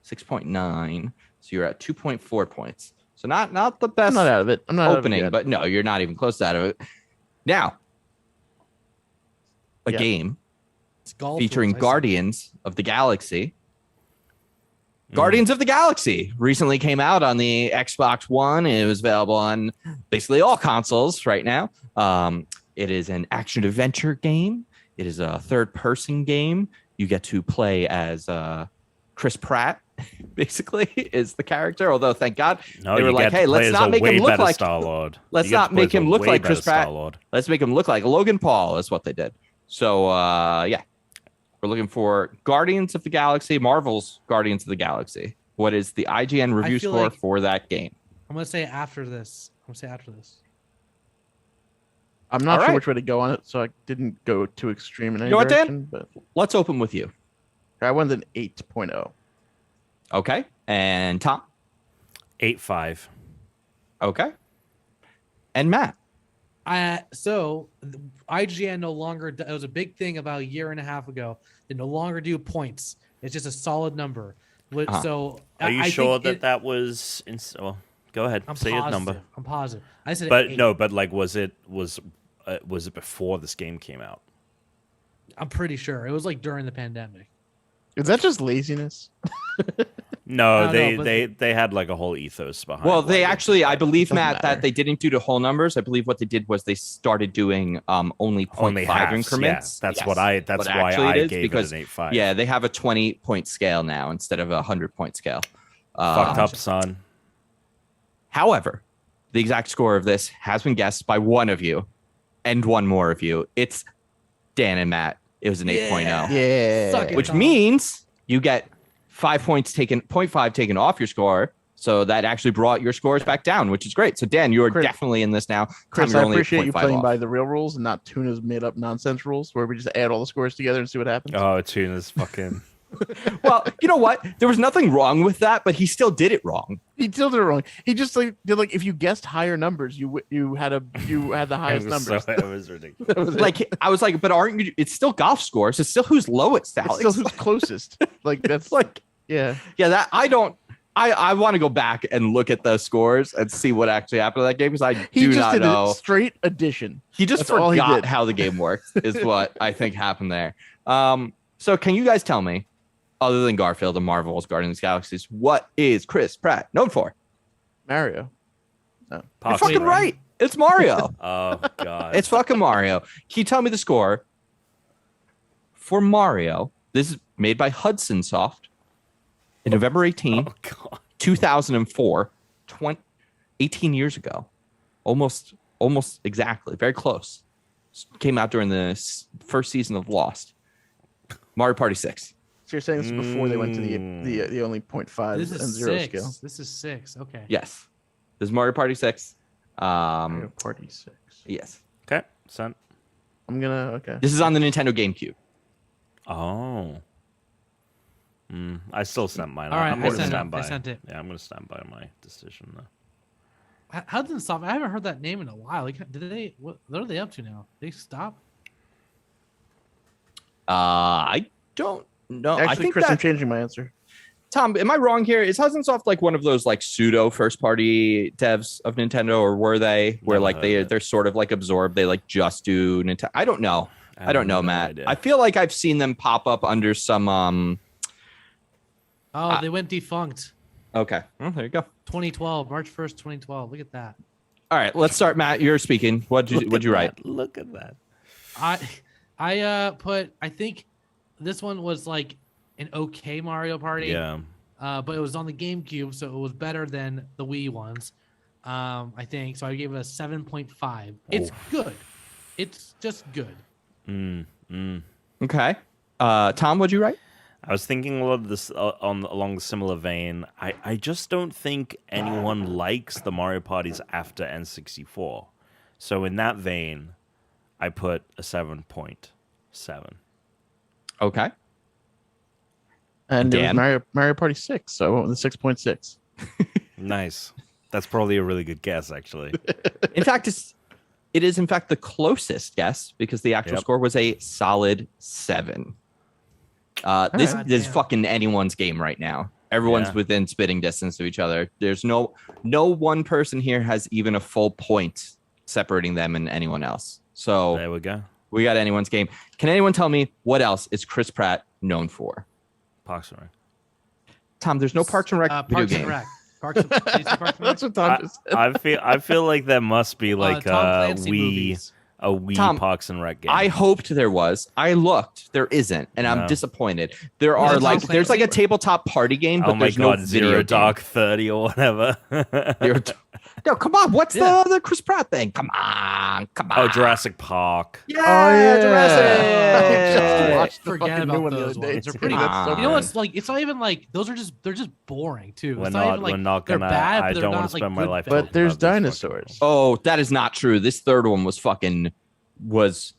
6.9. So you're at 2.4 points. So not the I'm best not out of it. I'm not out of it opening, yet. but no, you're not even close to out of it. Now, a Yeah. game It's golf featuring rules, I see. Guardians of the Galaxy. Mhm. Guardians of the Galaxy recently came out on the Xbox One. It was available on basically all consoles right now. It is an action adventure game. It is a third-person game. You get to play as Chris Pratt, basically, is the character. Although, thank God, No, they were you like, get to "Hey, play let's as not a make way him look better like Star-Lord. let's You get to not play make as a him look way like better Chris Pratt. Star-Lord. Let's make him look like Logan Paul." Is what they did. So, yeah, we're looking for Guardians of the Galaxy, Marvel's Guardians of the Galaxy. What is the IGN review feel score like- for that game? I'm gonna say after this. I'm not All sure right. which way to go on it, so I didn't go too extreme in any know what, Dan? direction. But Let's open with you. I went an 8.0. Okay. And Tom? 8.5. Okay. And Matt? So IGN no longer. It was a big thing about a year and a half ago. They no longer do points. It's just a solid number. Uh-huh. So Are you I sure think that that was? Well, go ahead. I'm Say positive. your number. I'm positive. I said But 8. no, but like, was it before this game came out? I'm pretty sure it was like during the pandemic. Is that just laziness? No, No, they but- they had like a whole ethos behind. Well, why they did actually, I that. believe, Doesn't Matt, matter. that they didn't do the whole numbers. I believe what they did was they started doing only 0.5 only halves, increments. Yeah, that's Yes. what I. That's But why actually I it is gave because, it an 8.5. Yeah, they have a 20-point scale now instead of a 100-point scale. Fucked up, son. However, the exact score of this has been guessed by one of you and one more of you. It's Dan and Matt. It was an 8.0. Yeah. Suck it, Which Tom. means you get 5 points taken, 0.5 taken off your score. So that actually brought your scores back down, which is great. So Dan, you are Chris- definitely in this now. Chris, Tom, you're I only at appreciate you 0.5 playing off. by the real rules and not Tuna's made up nonsense rules where we just add all the scores together and see what happens. Oh, Tuna's fucking. Well, you know what? There was nothing wrong with that, but he still did it wrong. He still did it wrong. He just did like if you guessed higher numbers, you had the highest it was numbers. it was ridiculous. That was it. Like I was like, but aren't you? It's still golf scores. It's still who's lowest, It's Alex. still who's closest. Like that's like, yeah. yeah, that I don't. I want to go back and look at the scores and see what actually happened to that game because I He do just not did know. a straight addition. He just That's all he forgot did. how the game works, is what I think happened there. So can you guys tell me, other than Garfield and Marvel's Guardians of the Galaxies, what is Chris Pratt known for? Mario. You're Possibly. fucking right. It's Mario. Oh god. It's fucking Mario. Can you tell me the score for Mario? This is made by Hudson Soft in November 18, Oh god. 2004, 18 years ago. Almost exactly. Very close. Came out during the first season of Lost. Mario Party 6. So you're saying this is before they went to the only 0.5 This and is 0 6. scale. This is 6. Okay. Yes. This is Mario Party 6. Mario Party 6. Yes. Okay, sent. I'm gonna. Okay. This is on the Nintendo GameCube. Oh. I still sent mine. All right, I'm I gonna sent it. stand by. I sent it. Yeah, I'm gonna stand by my decision though. How did it stop? I haven't heard that name in a while. Like, what are they up to now? They stop? I don't know. I Actually, think Chris, I'm that, changing my answer. Tom, am I wrong here? Is Hudson Soft like one of those like pseudo first party devs of Nintendo, or were they where Never like heard of it. they're sort of like absorbed? They like just do Nintendo. I don't know. I don't know, have no Matt. idea. I feel like I've seen them pop up under some Oh, they went defunct. Okay. Well, there you go. 2012, March 1st, 2012. Look at that. All right, let's start. Matt, you're speaking. What'd you write? Look at that. I put, I think this one was like an okay Mario Party. Yeah. But it was on the GameCube, so it was better than the Wii ones. I think so. I gave it a 7.5. It's good. It's just good. Okay. Tom, what'd you write? I was thinking a lot of this along the similar vein. I just don't think anyone likes the Mario parties after N64. So in that vein, I put a 7.7. Okay. And Dan? it was Mario Party 6, so I went with the 6.6. Nice. That's probably a really good guess, actually. In fact, it is in fact the closest guess because the actual Yep. score was a solid 7. This right. is Damn. fucking anyone's game right now. Everyone's Yeah. within spitting distance of each other. There's no one person here has even a full point separating them and anyone else. So There we go. we got anyone's game. Can anyone tell me what else is Chris Pratt known for? Parks and Rec. Tom, there's no Parks and Rec video Parks game. and Rec. Parks and, did you say Parks and Rec? That's what Tom just said. I feel like there must be like Tom Clancy movies. a Wii Tom, Parks and Rec game. I hoped there was. I looked. There isn't, and I'm No. disappointed. There Yeah, are Tom like there's like a Clancy. tabletop party game, but oh my there's god, no Zero video Dark 30 or whatever. Game. No, come on. What's Yeah. the Chris Pratt thing? Come on. Oh, Jurassic Park. Yeah, I Jurassic. just watched the Forget fucking new about one the those other day. ones. They're too. pretty good. That's so You know Fine. what's like? It's not even like they're just boring too. We're It's not, even like we're not they're gonna. bad. I But they're don't want not to spend like my good life. bad. talking But there's about these fucking dinosaurs. films. Oh, that is not true. This third one was fucking was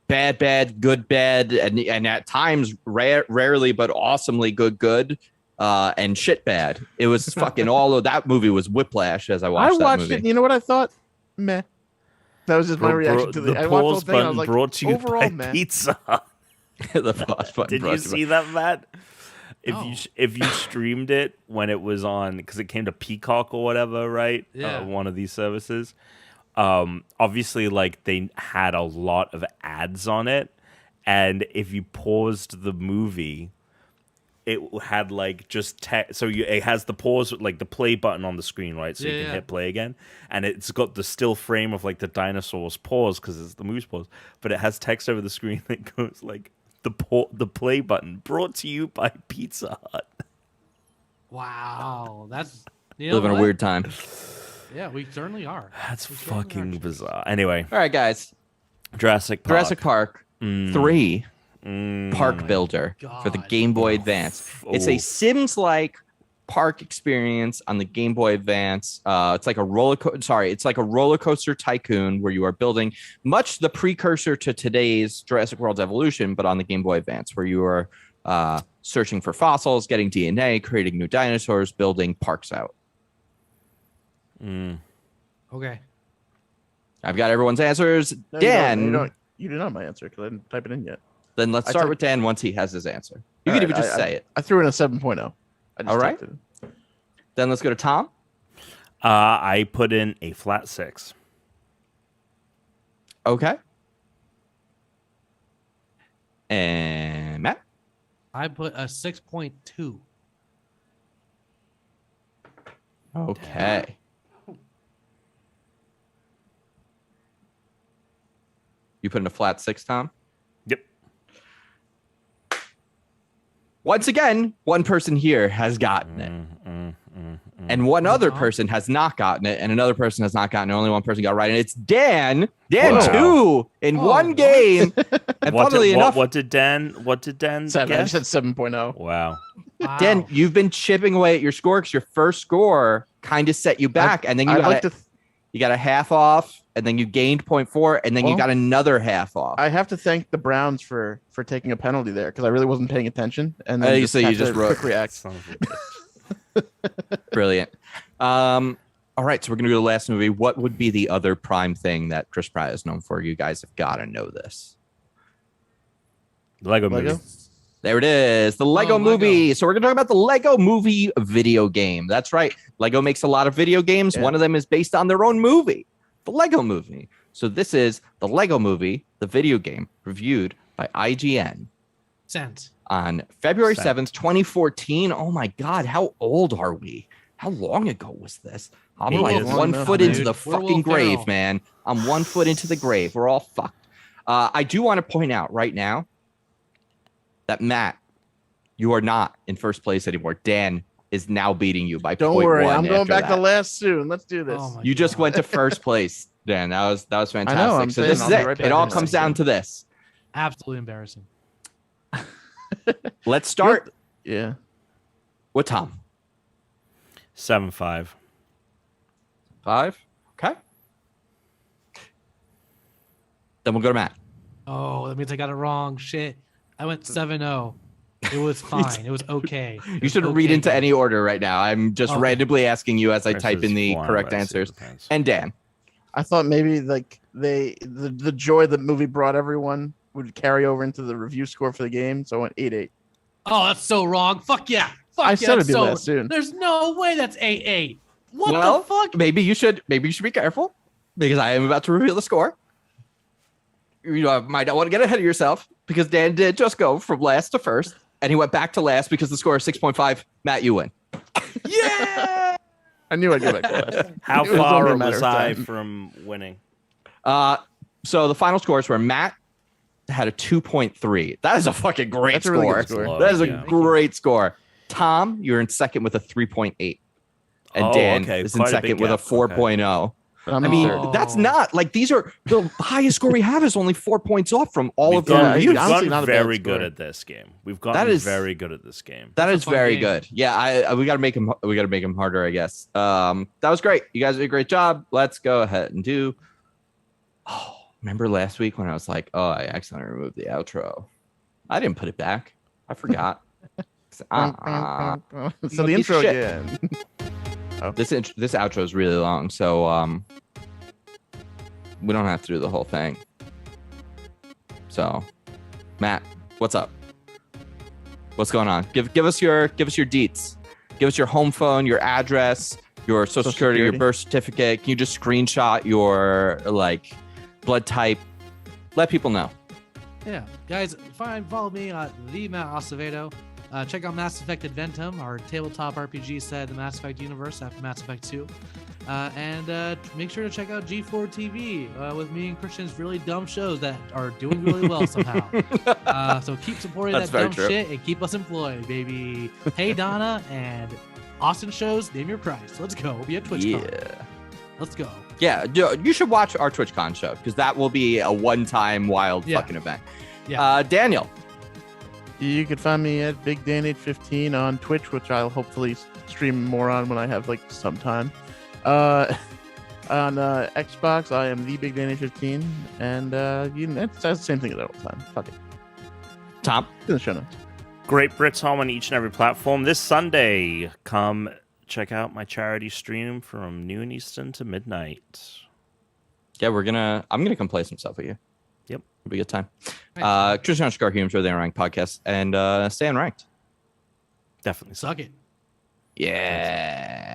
bad, good, bad, and at times rarely but awesomely good, and shit bad. It was fucking all of that movie was whiplash as I I watched that watched movie. it, and you know what I thought? Meh. That was just my reaction to the I watched the whole pause thing. I was button like, brought to you overall, by meh. Pizza Hut. The pause button Did brought you to see that, Matt? If No. if you streamed it when it was on, because it came to Peacock or whatever, right? Yeah. One of these services. Obviously, like they had a lot of ads on it, and if you paused the movie, it had like just text. So it has the pause, like the play button on the screen, right? So you Yeah, can yeah. hit play again, and it's got the still frame of like the dinosaurs pause because it's the movie's pause, but it has text over the screen that goes like the play button brought to you by Pizza Hut. Wow, that's you know Living a what? weird time. Yeah, we certainly are. That's We certainly are, fucking Chris. bizarre. Anyway, All right, guys. Jurassic Park. Jurassic Park Mm, 3 mm. Park Builder for the God. Game Boy Advance. It's a Oh. Sims-like park experience on the Game Boy Advance. It's like a roller coaster tycoon where you are building much the precursor to today's Jurassic World's Evolution, but on the Game Boy Advance, where you are searching for fossils, getting DNA, creating new dinosaurs, building parks out. Mm. Okay. I've got everyone's answers. No, Dan, you didn't have my answer because I didn't type it in yet. then let's I start took- with Dan once he has his answer. You All can right, even just say it. I threw in a 7.0. I just All right. typed it in. Then let's go to Tom. I put in a flat 6. Okay. And Matt. I put a 6.2. Okay. You put in a flat 6, Tom? Yep. Once again, one person here has gotten it. And one Oh, other Tom? person has not gotten it, and another person has not gotten it. Only one person got it right, and it's Dan. Dan Wow. 2 in Oh, one what? game. And funnily enough, What did Dan? Seven. I guess? just said 7.0. Wow. Dan, Wow. you've been chipping away at your score because your first score kind of set you back, and then you I'd got like to. you got a half off, and then you gained 0.4, and then you Well, got another half off. I have to thank the Browns for taking a penalty there because I really wasn't paying attention, and then So you had just to wrote- quick react. Son of a bitch. Brilliant. All right, so we're gonna go to the last movie. What would be the other prime thing that Chris Pratt is known for? You guys have got to know this. Lego Lego? movie. There it is, the Lego Lego. Movie. So we're gonna talk about the Lego Movie video game. That's right. Lego makes a lot of video games. Yeah. One of them is based on their own movie, the Lego Movie. So this is the Lego Movie, the video game, reviewed by IGN Sent. on February Sad. 7th, 2014. Oh my God, how old are we? How long ago was this? I'm 8 like years. 1 Long enough, foot into dude. the We're Will fucking grave, Ferrell. man. I'm 1 foot into the grave. We're all fucked. I do want to point out right now that Matt, you are not in first place anymore. Dan is now beating you by Don't 0.1 worry, I'm going after back to that. last soon. Let's do this. Oh my You just God. went to first place, Dan. That was fantastic. I'm So saying this I'll is be it. right It back all in comes line. down to this. Absolutely embarrassing. Let's start Yeah. with Tom. 7-5. 5. Okay. Then we'll go to Matt. Oh, that means I got it wrong. Shit. I went 7-0. It was fine. It was okay. It You was shouldn't read okay, into guys. any order right now. I'm just Okay. randomly asking you as I Versus type in the one correct versus answers. depends. And Dan. I thought maybe like the joy the movie brought everyone would carry over into the review score for the game. So I went 8-8. Oh, that's so wrong. Fuck yeah. Fuck I yeah, said it'd that's be so... last soon. There's no way that's 8-8. What Well, the fuck? maybe you should be careful because I am about to reveal the score. You might not want to get ahead of yourself because Dan did just go from last to first, and he went back to last because the score is 6.5. Matt, you win. Yeah. I knew I'd go back to last. How It was only a far matter was of I time. from winning? So the final scores were Matt had a 2.3. That is a fucking great That's a really score. good score. Low, That is a yeah. great score. Tom, you're in second with a 3.8. And Oh, Dan okay, is in quite a second big with a gap. Okay. 4.0. But I'm I in mean, third. that's not like these are the highest score we have is only 4 points off from all of the Yeah, reviews. honestly, We've not gotten a bad very good score. at this game. We've gotten is- very good at this game. That That's a is fun very game. good. Yeah, we got to make him. We got to make him harder, I guess. That was great. You guys did a great job. Let's go ahead and do. Oh, remember last week when I was like, "Oh, I accidentally removed the outro." I didn't put it back. I forgot. So You the piece of intro shit. again. This outro is really long, so we don't have to do the whole thing. So, Matt, what's up? What's going on? Give us your deets. Give us your home phone, your address, your social security, your Security. birth certificate. Can you just screenshot your like blood type? Let people know. Yeah, guys, follow me at the Matt Acevedo. Check out Mass Effect Adventum, our tabletop RPG set in the Mass Effect universe after Mass Effect 2. And make sure to check out G4 TV with me and Christian's really dumb shows that are doing really well somehow. So keep supporting That's that very dumb true. shit and keep us employed, baby. Hey, Donna, and Austin shows, name your price. Let's go. We'll be at TwitchCon. Yeah. Let's go. Yeah, you should watch our TwitchCon show because that will be a one-time wild Yeah. fucking event. Yeah. Daniel. You can find me at Big Dan 815 on Twitch, which I'll hopefully stream more on when I have like some time. On Xbox, I am the Big Dan 815, and that's the same thing as all the time. Fuck it. Tom. In the show notes. Great Brits home on each and every platform. This Sunday, come check out my charity stream from noon Eastern to midnight. Yeah, I'm gonna come play some stuff with you. Yep. It'll be a good time. Nice. Christian Shkar Humes for the Unranked podcast and stay unranked. Definitely. Suck it. Yeah.